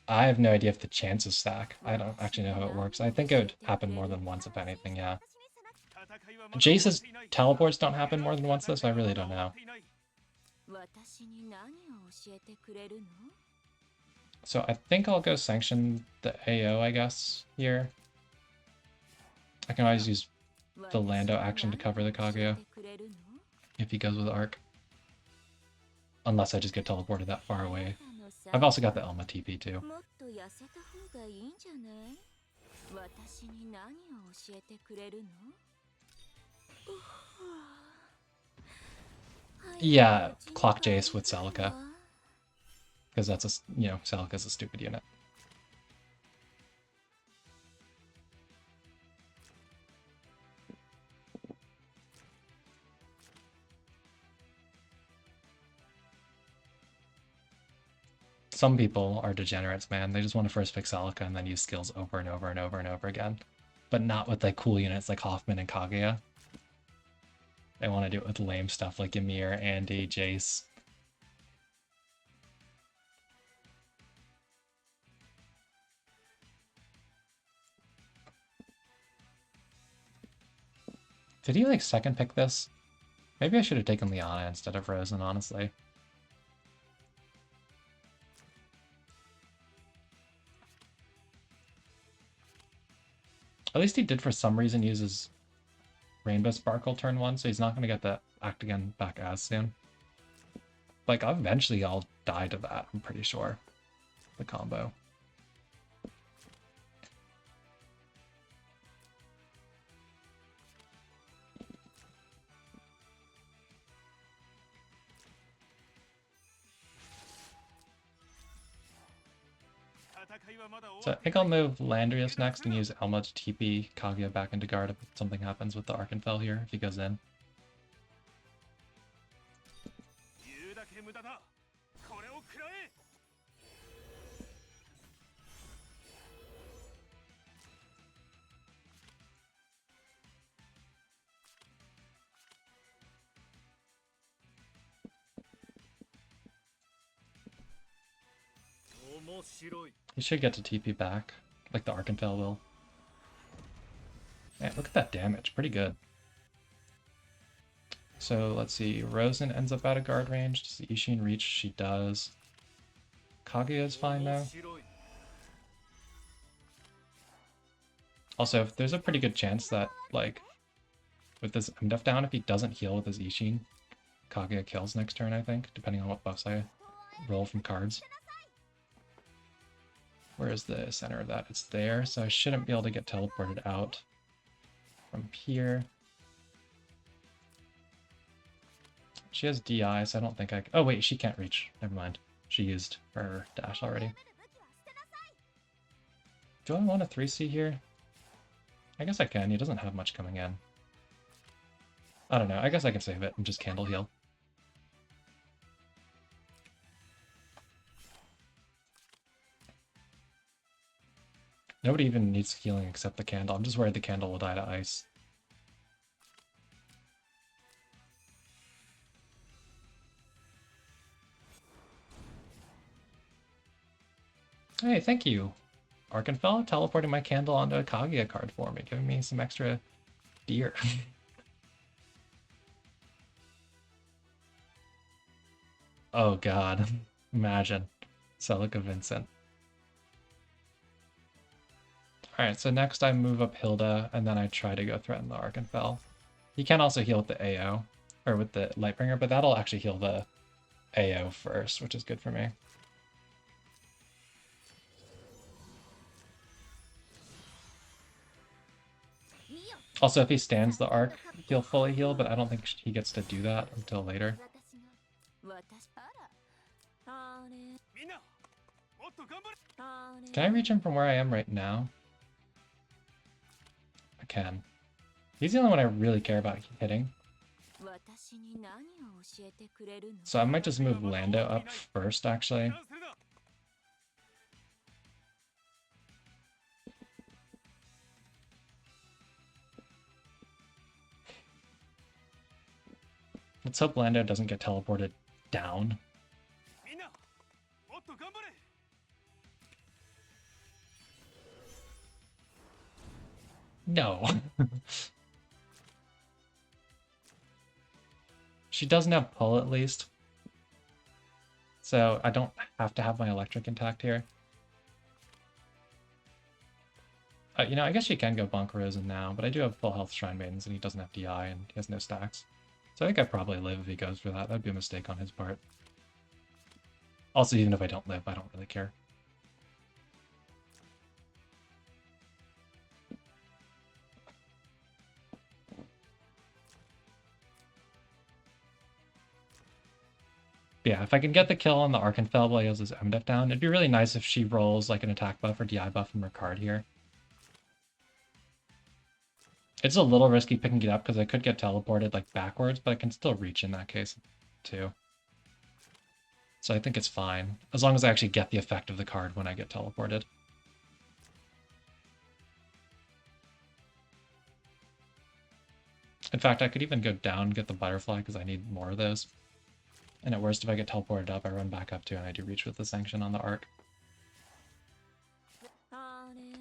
I have no idea if the chances stack. I don't actually know how it works. I think it would happen more than once, if anything, yeah. Jace's teleports don't happen more than once, though, so I really don't know. So I think I'll go sanction the AO, I guess, here. I can always use the Lando action to cover the Kaguya if he goes with Arc. Unless I just get teleported that far away. I've also got the Elma TP too. Yeah, clock Jace with Celica. Because that's a, Celica's a stupid unit. Some people are degenerates, man. They just want to first pick Celica and then use skills over and over and over and over again. But not with like cool units like Hoffman and Kaguya. They want to do it with lame stuff like Ymir, Andy, Jace. Did he like second pick this? Maybe I should have taken Liana instead of Rosen, honestly. At least he did for some reason use his Rainbow Sparkle turn 1, so he's not going to get that act again back as soon. Like, eventually I'll die to that, I'm pretty sure. The combo. So I think I'll move Landrius next and use Elma to TP Kaguya back into guard if something happens with the Arkenfell here, if he goes in. He should get to TP back, like the Arkenfell will. Man, look at that damage, pretty good. So let's see, Rosen ends up out of guard range. Does the Ishin reach? She does. Kaguya is fine now. Also, there's a pretty good chance that, like, with this MDef down, if he doesn't heal with his Ishin, Kaguya kills next turn, I think, depending on what buffs I roll from cards. Where is the center of that? It's there, so I shouldn't be able to get teleported out from here. She has DI, so I don't think I... Oh wait, she can't reach. Never mind. She used her dash already. Do I want a 3C here? I guess I can. He doesn't have much coming in. I don't know. I guess I can save it and just candle heal. Nobody even needs healing except the candle. I'm just worried the candle will die to ice. Hey, thank you. Arkenfell teleporting my candle onto a Kaguya card for me, giving me some extra deer. Oh god. Imagine. Celica Vincent. Alright, so next I move up Hilda, and then I try to go threaten the Arkenfell. He can also heal with the AO, or with the Lightbringer, but that'll actually heal the AO first, which is good for me. Also, if he stands the arc, he'll fully heal, but I don't think he gets to do that until later. Can I reach him from where I am right now? I can. He's the only one I really care about hitting. So I might just move Lando up first, actually. Let's hope Lando doesn't get teleported down. No. She doesn't have pull at least. So I don't have to have my electric intact here. You know, I guess she can go Bonk Rosen now, but I do have full health Shrine Maidens and he doesn't have DI and he has no stacks. So I think I probably live if he goes for that. That'd be a mistake on his part. Also, even if I don't live, I don't really care. Yeah, if I can get the kill on the Arkenfell while he has his MDF down, it'd be really nice if she rolls like an attack buff or DI buff from her card here. It's a little risky picking it up because I could get teleported like backwards, but I can still reach in that case too. So I think it's fine, as long as I actually get the effect of the card when I get teleported. In fact, I could even go down and get the butterfly because I need more of those. And at worst, if I get teleported up, I run back up to and I do reach with the sanction on the arc.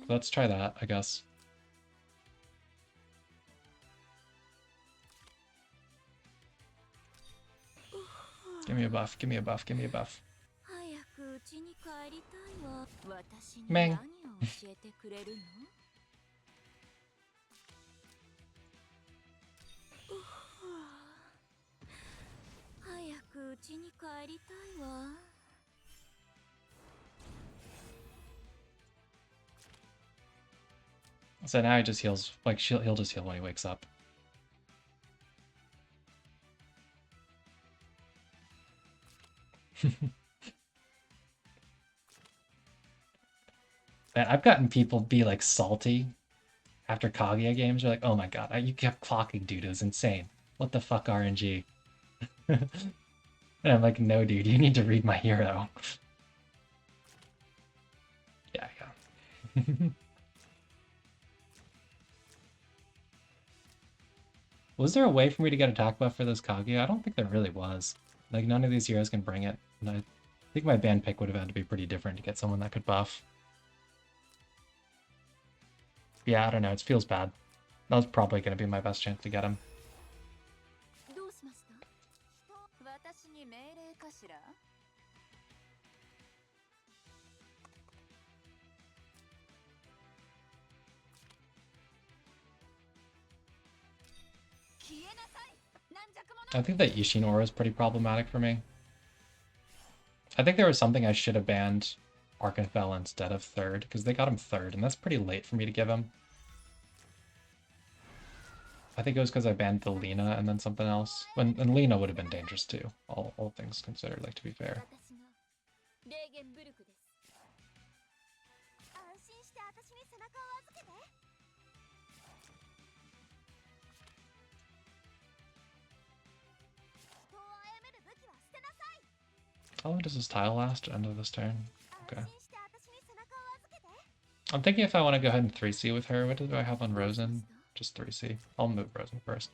Let's try that, I guess. Give me a buff, give me a buff, give me a buff. Meng. So now he just heals, like he'll just heal when he wakes up. Man, I've gotten people be like salty after Kaguya games. They're like, oh my god, you kept clocking, dude, it was insane. What the fuck, RNG? And I'm like, no, dude, you need to read my hero. Yeah. Was there a way for me to get attack buff for this Kaguya? I don't think there really was. Like, none of these heroes can bring it. And I think my ban pick would have had to be pretty different to get someone that could buff. Yeah, I don't know, it feels bad. That was probably going to be my best chance to get him. I think that Ishin aura is pretty problematic for me. I think there was something I should have banned Arkenfell instead of third, because they got him third, and that's pretty late for me to give him. I think it was because I banned the Lina and then something else. And Lina would have been dangerous too, all things considered, like, to be fair. How long does this tile last? End of this turn? Okay. I'm thinking if I want to go ahead and 3C with her, what do I have on Rosen? Just 3C. I'll move Rosen first.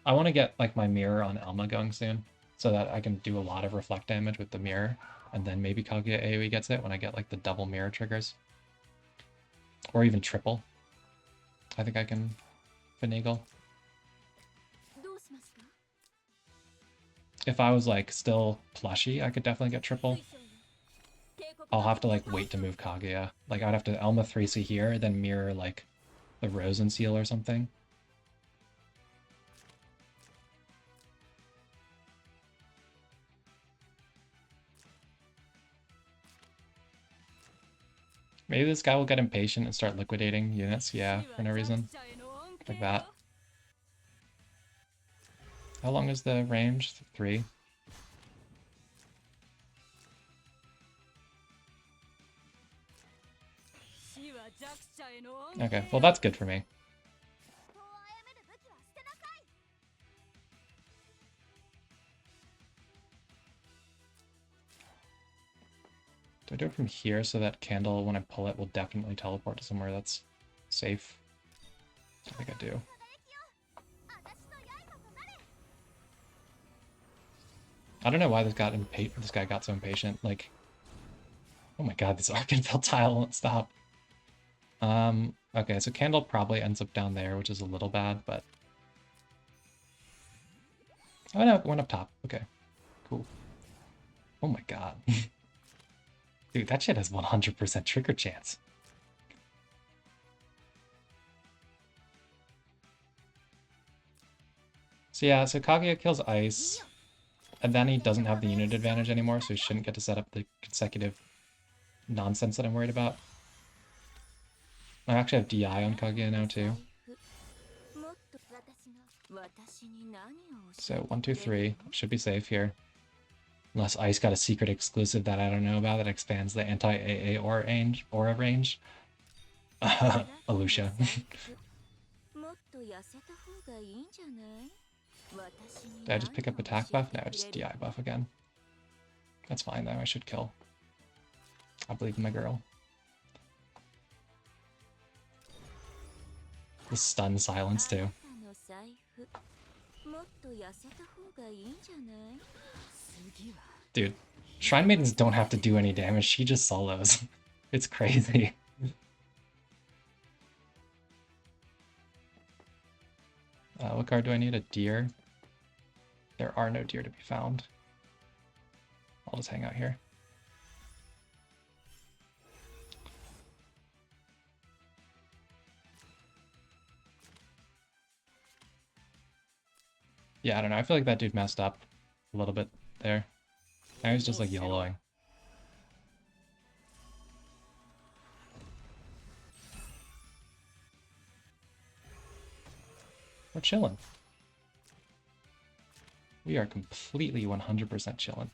I want to get like my mirror on Elma going soon. so that I can do a lot of reflect damage with the mirror, and then maybe Kaguya AoE gets it when I get like the double mirror triggers. Or even triple. I think I can finagle. If I was like still plushy, I could definitely get triple. I'll have to like wait to move Kaguya. Like I'd have to Elma 3C here, then mirror like the Rosen Seal or something. Maybe this guy will get impatient and start liquidating units, yeah, for no reason. Like that. How long is the range? 3. Okay, well that's good for me. Do I do it from here so that candle, when I pull it, will definitely teleport to somewhere that's safe? I think I do. I don't know why this guy got so impatient. Like, oh my god, this Arcanfell tile won't stop. Okay, so candle probably ends up down there, which is a little bad, but... Oh no, it went up top. Okay, cool. Oh my god. Dude, that shit has 100% trigger chance. So yeah, so Kaguya kills ice, and then he doesn't have the unit advantage anymore, so he shouldn't get to set up the consecutive nonsense that I'm worried about. I actually have DI on Kaguya now too. So 1, 2, 3 should be safe here. Unless Ice got a secret exclusive that I don't know about that expands the anti-AA aura range. Alusha. Did I just pick up attack buff? No, just DI buff again. That's fine though, I should kill. I believe in my girl. The stun silence too. Dude, Shrine Maidens don't have to do any damage, she just solos. It's crazy. What card do I need? A deer? There are no deer to be found. I'll just hang out here. Yeah, I don't know. I feel like that dude messed up a little bit there. Now he's just like YOLOing. We're chilling. We are completely 100% chilling.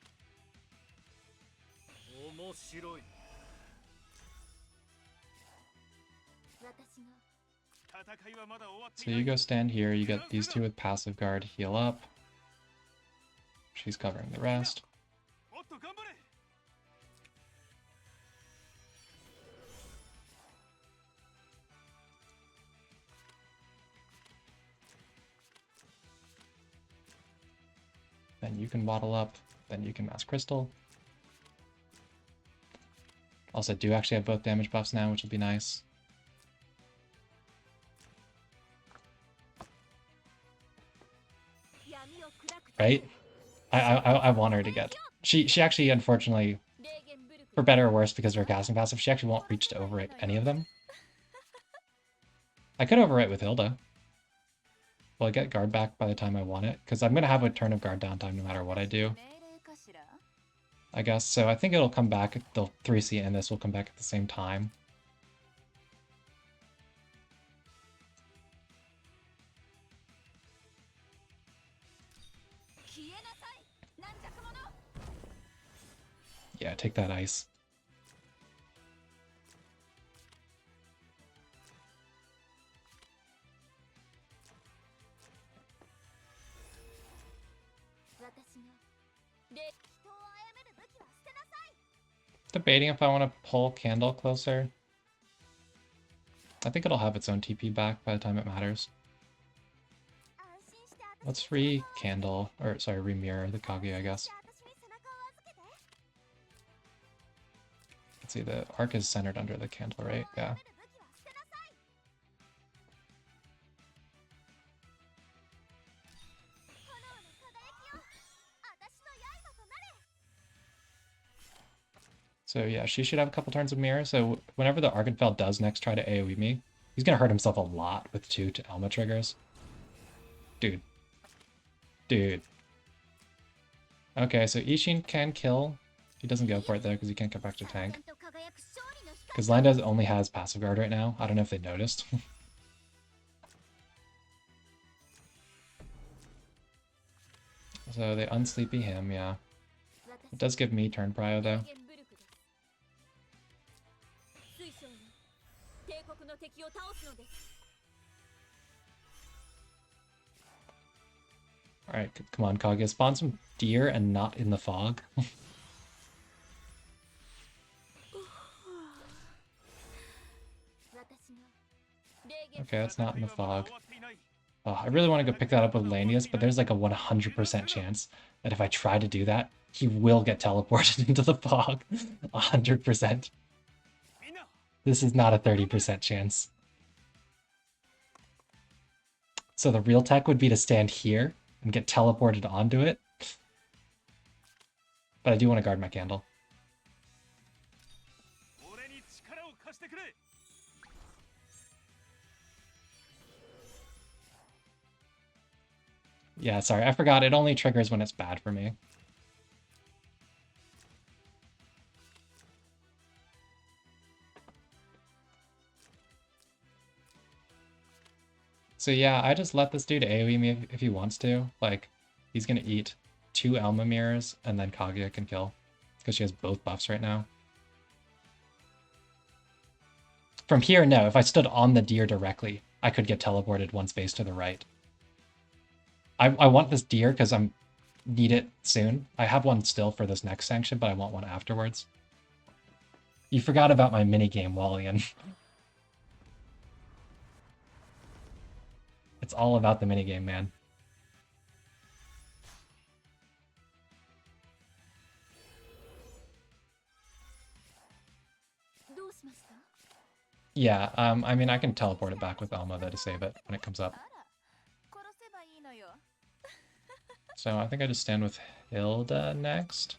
So you go stand here, you get these two with passive guard, heal up. She's covering the rest. Then you can waddle up, then you can mass crystal. Also, I do actually have both damage buffs now, which will be nice. Right? I want her to get... She actually, unfortunately, for better or worse because of her casting passive, she actually won't reach to overwrite any of them. I could overwrite with Hilda. Will I get guard back by the time I want it? Because I'm going to have a turn of guard downtime no matter what I do. I guess. So I think it'll come back. The 3C and this will come back at the same time. Yeah, take that ice. Debating if I want to pull Candle closer. I think it'll have its own TP back by the time it matters. Let's re-candle, or sorry, re-mirror the Kage, I guess. Let's see, the arc is centered under the candle, right? Yeah. So yeah, she should have a couple turns of mirror. So whenever the Argenfell does next try to AoE me, he's gonna hurt himself a lot with 2 to Elma triggers. Dude. Dude. Okay, so Ishin can kill. He doesn't go for it though, because he can't get back to tank. Because Landez only has passive guard right now. I don't know if they noticed. So they unsleepy him, yeah. It does give me turn prio though. Alright, come on, Kage. Spawn some deer and not in the fog. Okay, that's not in the fog. Oh, I really want to go pick that up with Lanius, but there's like a 100% chance that if I try to do that, he will get teleported into the fog. 100%. This is not a 30% chance. So the real tech would be to stand here and get teleported onto it. But I do want to guard my candle. Yeah, sorry, I forgot. It only triggers when it's bad for me. So yeah, I just let this dude AoE me if he wants to. Like, he's gonna eat 2 Elma mirrors, and then Kaguya can kill. Because she has both buffs right now. From here, no. If I stood on the deer directly, I could get teleported one space to the right. I want this deer because I need it soon. I have one still for this next sanction, but I want one afterwards. You forgot about my minigame, Wallian. It's all about the minigame, man. Yeah, I mean, I can teleport it back with Elma though to save it when it comes up. So I think I just stand with Hilda next.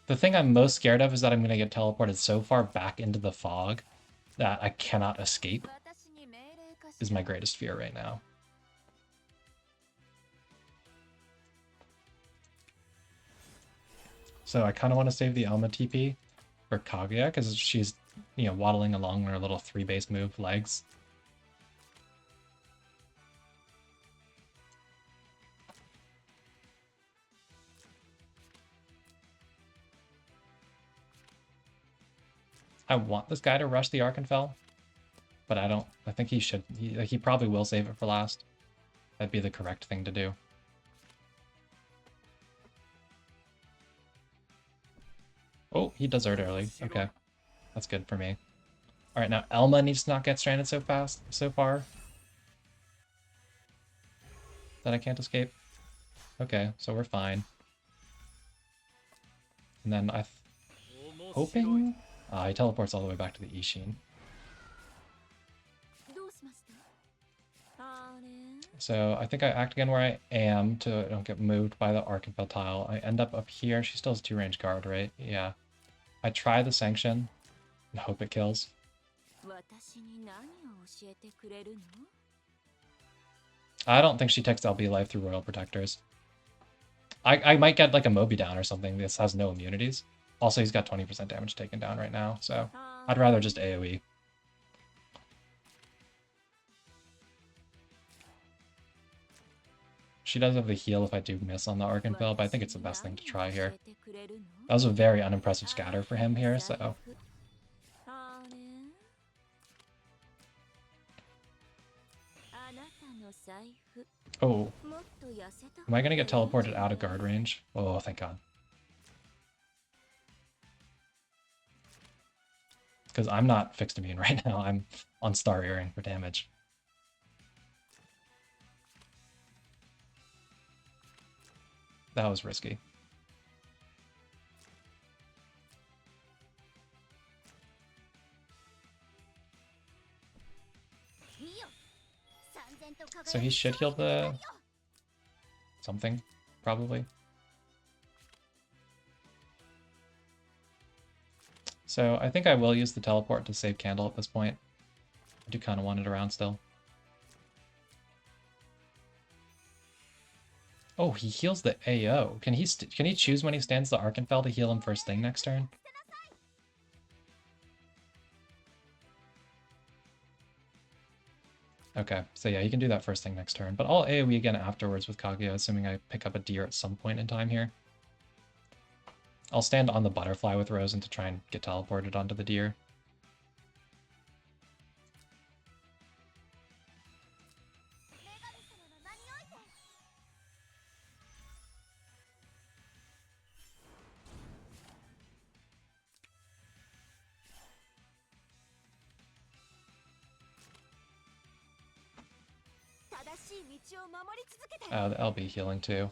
The thing I'm most scared of is that I'm going to get teleported so far back into the fog that I cannot escape, is my greatest fear right now. So I kind of want to save the Elma TP for Kaguya, because she's, you know, waddling along her little 3-base move legs. I want this guy to rush the Arkenfell, but I don't. I think he should. He probably will save it for last. That'd be the correct thing to do. Oh, he does art early. Okay, that's good for me. All right, now Elma needs to not get stranded so far that I can't escape. Okay, so we're fine. And then hoping he teleports all the way back to the Ishin. So I think I act again where I am to don't get moved by the Arkenfell tile. I end up here. She still has 2-range guard, right? Yeah. I try the sanction and hope it kills. I don't think she takes LB life through Royal Protectors. I might get like a Moby down or something. This has no immunities. Also, he's got 20% damage taken down right now, so I'd rather just AoE. She does have the heal if I do miss on the Arkenfell, but I think it's the best thing to try here. That was a very unimpressive scatter for him here, so... Oh. Am I going to get teleported out of guard range? Oh, thank God. Because I'm not fixed immune right now. I'm on Star Earring for damage. That was risky. So he should heal the... something, probably. So I think I will use the teleport to save Candle at this point. I do kind of want it around still. Oh, he heals the AO. Can he choose when he stands the Arkenfell to heal him first thing next turn? Okay, so yeah, he can do that first thing next turn. But I'll AoE again afterwards with Kaguya, assuming I pick up a deer at some point in time here. I'll stand on the butterfly with Rosen to try and get teleported onto the deer. Oh, the LB healing too.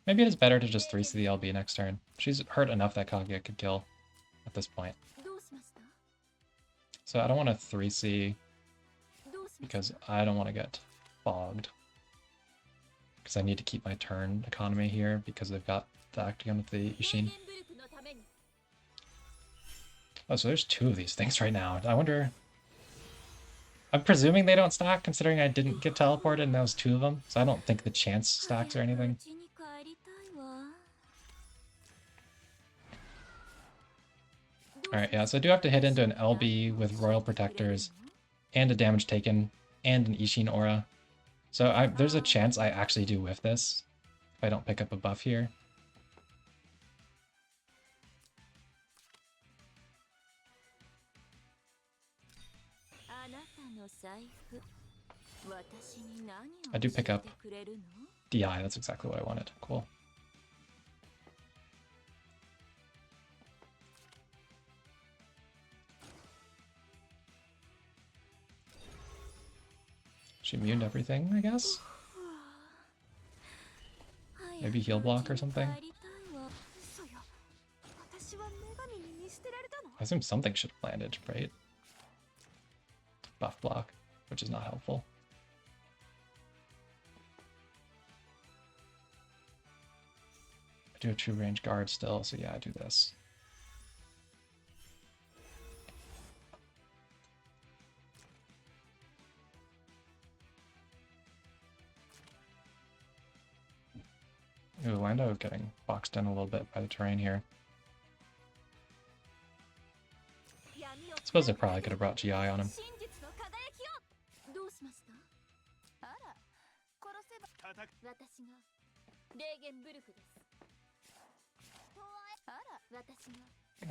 Maybe it is better to just 3C the LB next turn. She's hurt enough that Kaguya could kill at this point. So I don't want to 3C because I don't want to get fogged. Because I need to keep my turn economy here because they've got the Actagon with the Ishin. Oh, so there's two of these things right now. I wonder... I'm presuming they don't stack, considering I didn't get teleported and that was two of them. So I don't think the chance stacks or anything. Alright, yeah, so I do have to hit into an LB with Royal Protectors and a damage taken and an Ishin aura. So there's a chance I actually do whiff this if I don't pick up a buff here. I do pick up DI, that's exactly what I wanted. Cool. She immune to everything, I guess? Maybe heal block or something? I assume something should have landed, right? Buff block, which is not helpful. I do a true range guard still, so yeah, I do this. Ooh, I end up getting boxed in a little bit by the terrain here. I suppose I probably could have brought GI on him.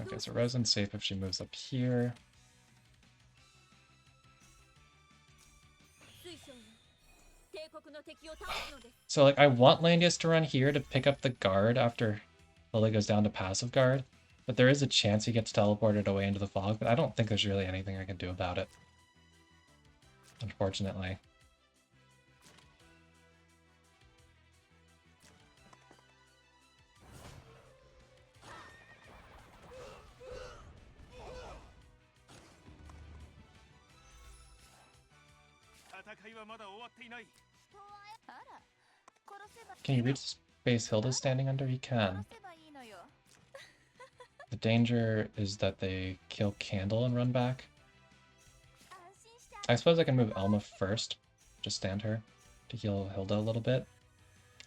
Okay, so Rosen's safe if she moves up here. So like I want Landius to run here to pick up the guard after Lily goes down to passive guard, but there is a chance he gets teleported away into the fog, but I don't think there's really anything I can do about it. Unfortunately. Can you reach the space Hilda's standing under? He can. The danger is that they kill Candle and run back. I suppose I can move Elma first. Just stand her to heal Hilda a little bit.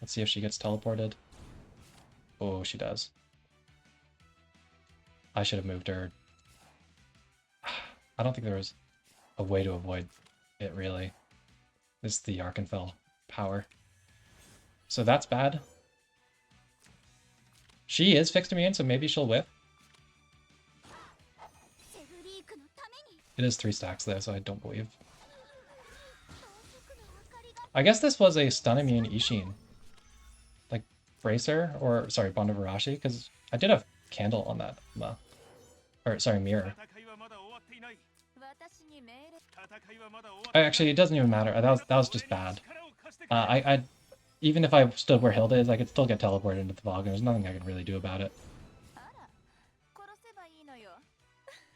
Let's see if she gets teleported. Oh, she does. I should have moved her. I don't think there was a way to avoid it, really. This is the Arkenfell power. So that's bad. She is fixed immune, so maybe she'll whiff. It is 3 stacks though, so I don't believe. I guess this was a stun immune Ishin. Like Bracer, or sorry, Bond of Arashi, because I did have Candle on that, or sorry, Mirror. Actually, it doesn't even matter. That was just bad. I even if I stood where Hilda is, I could still get teleported into the fog, and there's nothing I can really do about it.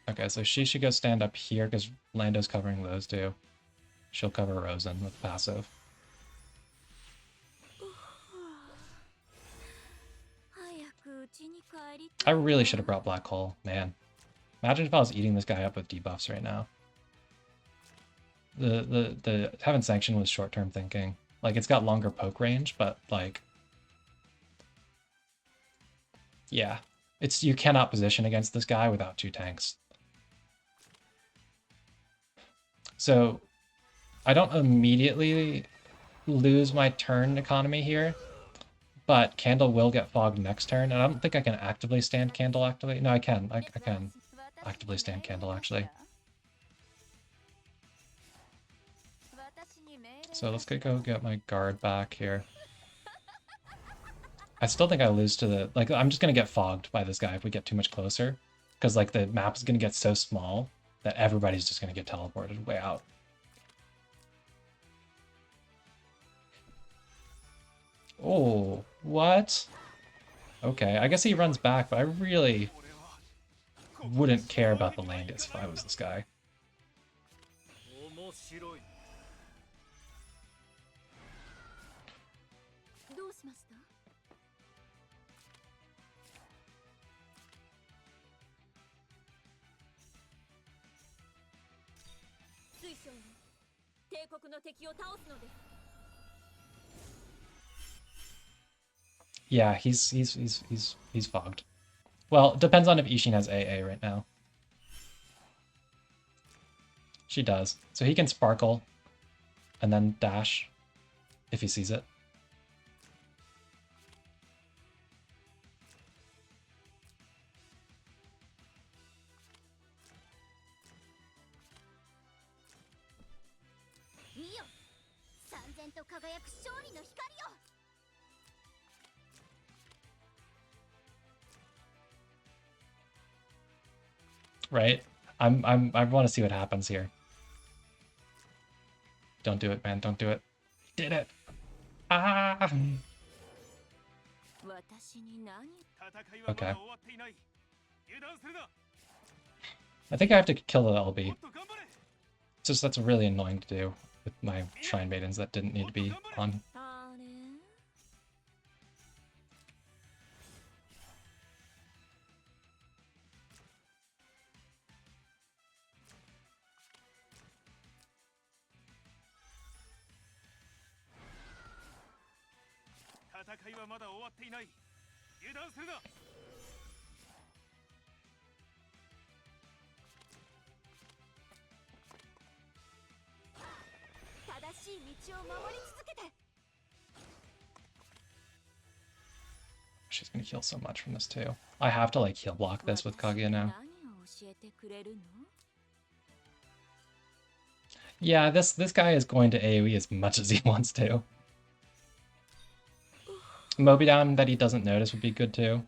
Okay, so she should go stand up here because Lando's covering those two. She'll cover Rosen with passive. I really should have brought Black Hole, man. Imagine if I was eating this guy up with debuffs right now. The Heaven Sanction was short-term thinking. Like, it's got longer poke range, but, like... Yeah. You cannot position against this guy without 2 tanks. So, I don't immediately lose my turn economy here, but Candle will get fogged next turn, and I don't think I can actively stand Candle actively. No, I can. I can actively stand Candle, actually. So let's go get my guard back here. I still think I lose to the... Like, I'm just going to get fogged by this guy if we get too much closer. Because, like, the map is going to get so small that everybody's just going to get teleported way out. Oh, what? Okay, I guess he runs back, but I really wouldn't care about the Landis if I was this guy. Yeah, he's fogged. Well, it depends on if Ishin has AA right now. She does. So he can sparkle and then dash if he sees it. Right? I want to see what happens here. Don't do it, man. Don't do it. Did it. Ah. Okay. I think I have to kill the LB. It's just that's really annoying to do with my Shrine Maidens that didn't need to be on. She's gonna heal so much from this too. I have to like heal block this with Kaguya now. Yeah, this guy is going to AoE as much as he wants to. Mobidown that he doesn't notice would be good too.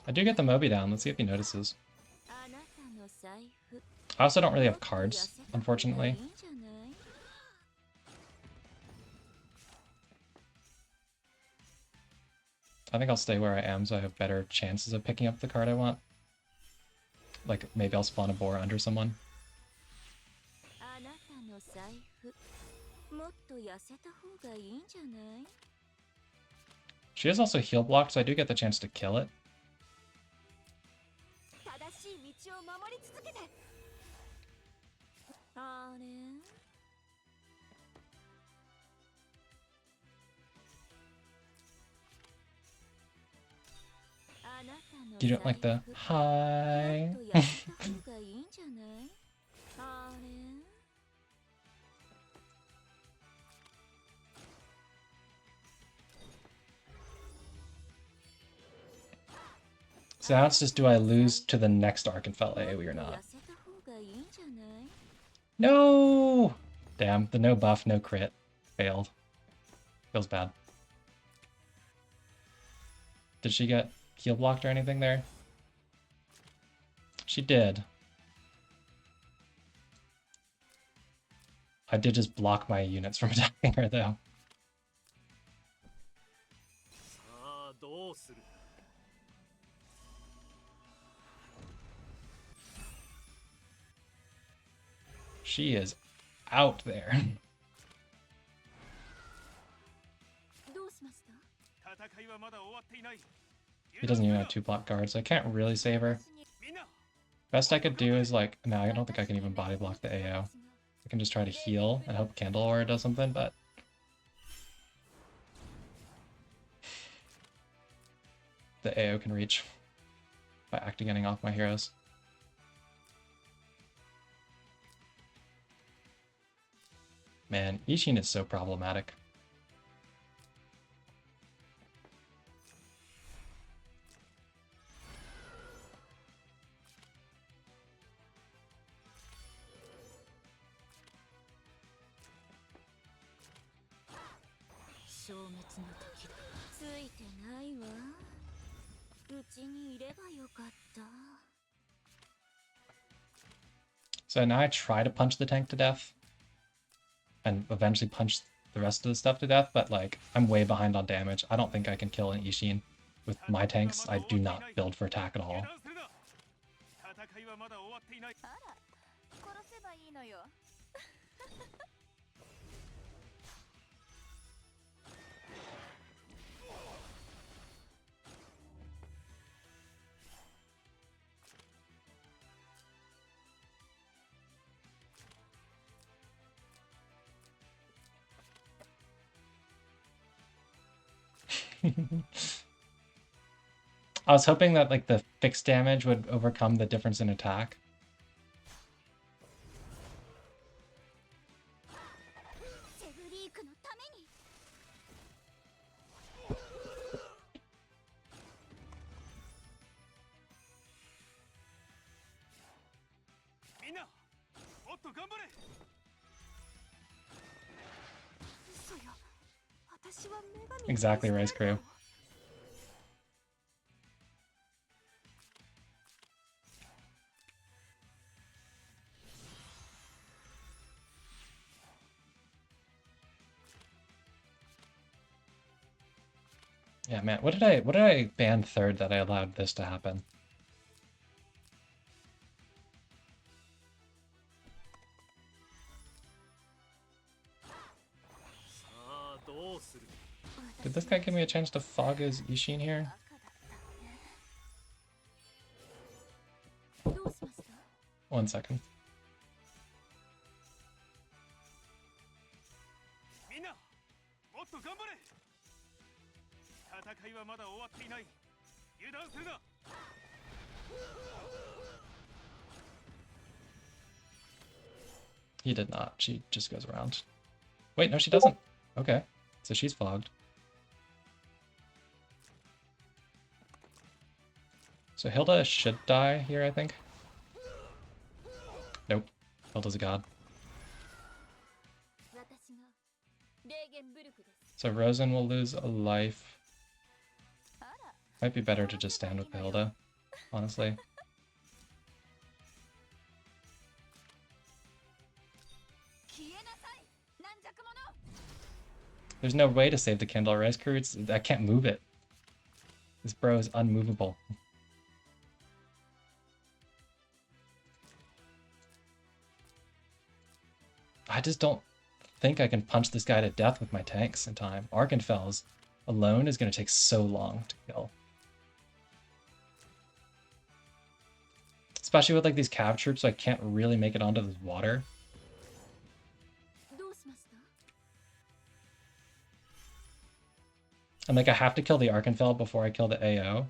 I do get the Mobidown. Let's see if he notices. I also don't really have cards, unfortunately. I think I'll stay where I am so I have better chances of picking up the card I want. Like, maybe I'll spawn a boar under someone. She is also heal blocked, so I do get the chance to kill it. You don't like the hi? So now it's just, do I lose to the next Arkenfell AoE or not? No! Damn, the no buff, no crit. Failed. Feels bad. Did she get heal blocked or anything there? She did. I did just block my units from attacking her though. She is out there. He doesn't even have 2 block guards, so I can't really save her. Best I could do is like, no, I don't think I can even body block the AO. I can just try to heal and hope Candle Aura does something, but the AO can reach by getting off my heroes. Man, Ishin is so problematic. So now I try to punch the tank to death and eventually punch the rest of the stuff to death, but like I'm way behind on damage. I don't think I can kill an Ishin with my tanks. I do not build for attack at all. I was hoping that like the fixed damage would overcome the difference in attack. Exactly, Rice Crew. Yeah, man, what did I ban third that I allowed this to happen? Did this guy give me a chance to fog his Ishin here? One second. He did not. She just goes around. Wait, no, she doesn't. Okay, so she's fogged. So Hilda should die here, I think. Nope. Hilda's a god. So Rosen will lose a life. Might be better to just stand with the Hilda, honestly. There's no way to save the Kindle Rice Crew. I can't move it. This bro is unmovable. I just don't think I can punch this guy to death with my tanks in time. Arkenfells alone is going to take so long to kill. Especially with like these cav troops, so I can't really make it onto this water. And like I have to kill the Arkenfell before I kill the AO.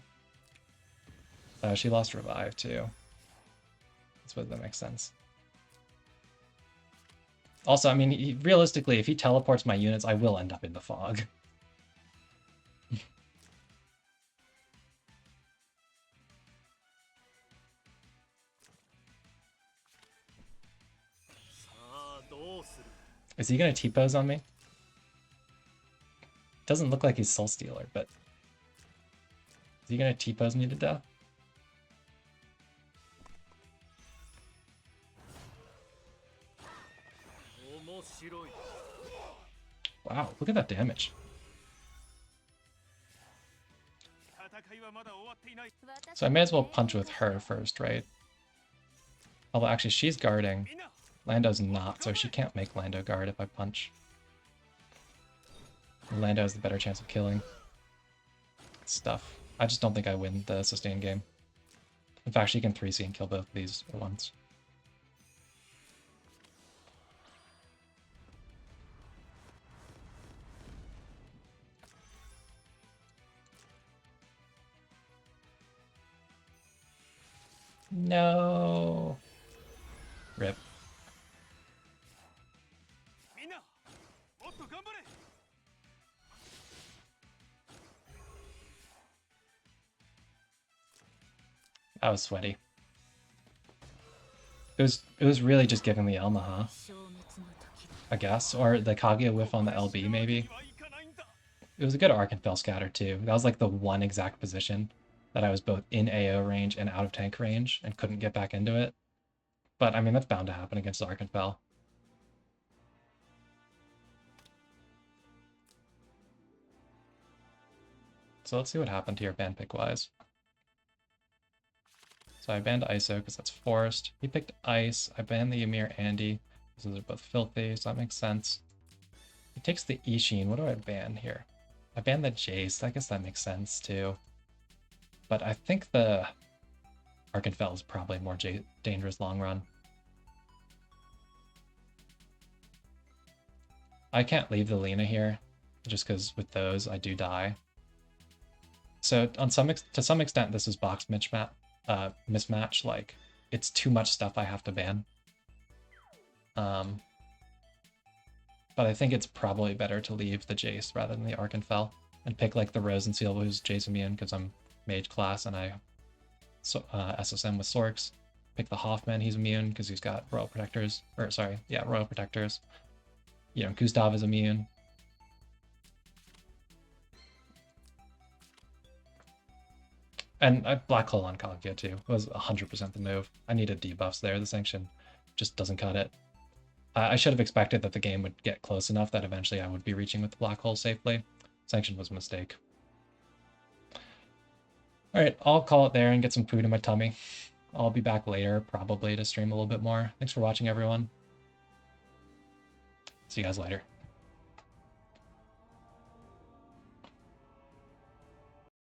She lost revive too. That's what that makes sense. Also, I mean, realistically, if he teleports my units, I will end up in the fog. Is he gonna T-pose on me? Doesn't look like he's Soul Stealer, but is he gonna T-pose me to death? Wow, look at that damage. So I may as well punch with her first, right? Although actually she's guarding. Lando's not, so she can't make Lando guard if I punch. Lando has the better chance of killing. Stuff. I just don't think I win the sustain game. In fact, she can 3C and kill both of these at once. No. Rip. That was sweaty. It was really just giving the Elma, huh? I guess. Or the Kaguya whiff on the LB, maybe. It was a good Arcanfell scatter, too. That was like the one exact position that I was both in AO range and out of tank range and couldn't get back into it. But, I mean, that's bound to happen against Arcanfell. So let's see what happened here ban pick-wise. So I banned ISO because that's forced. He picked Ice. I banned the Ymir Andy because those are both filthy, so that makes sense. He takes the Ishin. What do I ban here? I banned the Jace. I guess that makes sense too. But I think the Arcanfell is probably more dangerous long run. I can't leave the Lina here just because with those I do die. So to some extent this is box mismatch. Like it's too much stuff I have to ban. But I think it's probably better to leave the Jace rather than the Arcanfell and pick like the Rose and Seal who's Jace immune because I'm mage class and I SSM with Sorks. Pick the Hoffman, he's immune because he's got Royal Protectors. Or sorry, yeah, Royal Protectors. You know, Gustav is immune. And Black Hole on Kaguya too was 100% the move. I needed debuffs there. The Sanction just doesn't cut it. I should have expected that the game would get close enough that eventually I would be reaching with the Black Hole safely. Sanction was a mistake. Alright, I'll call it there and get some food in my tummy. I'll be back later, probably, to stream a little bit more. Thanks for watching, everyone. See you guys later.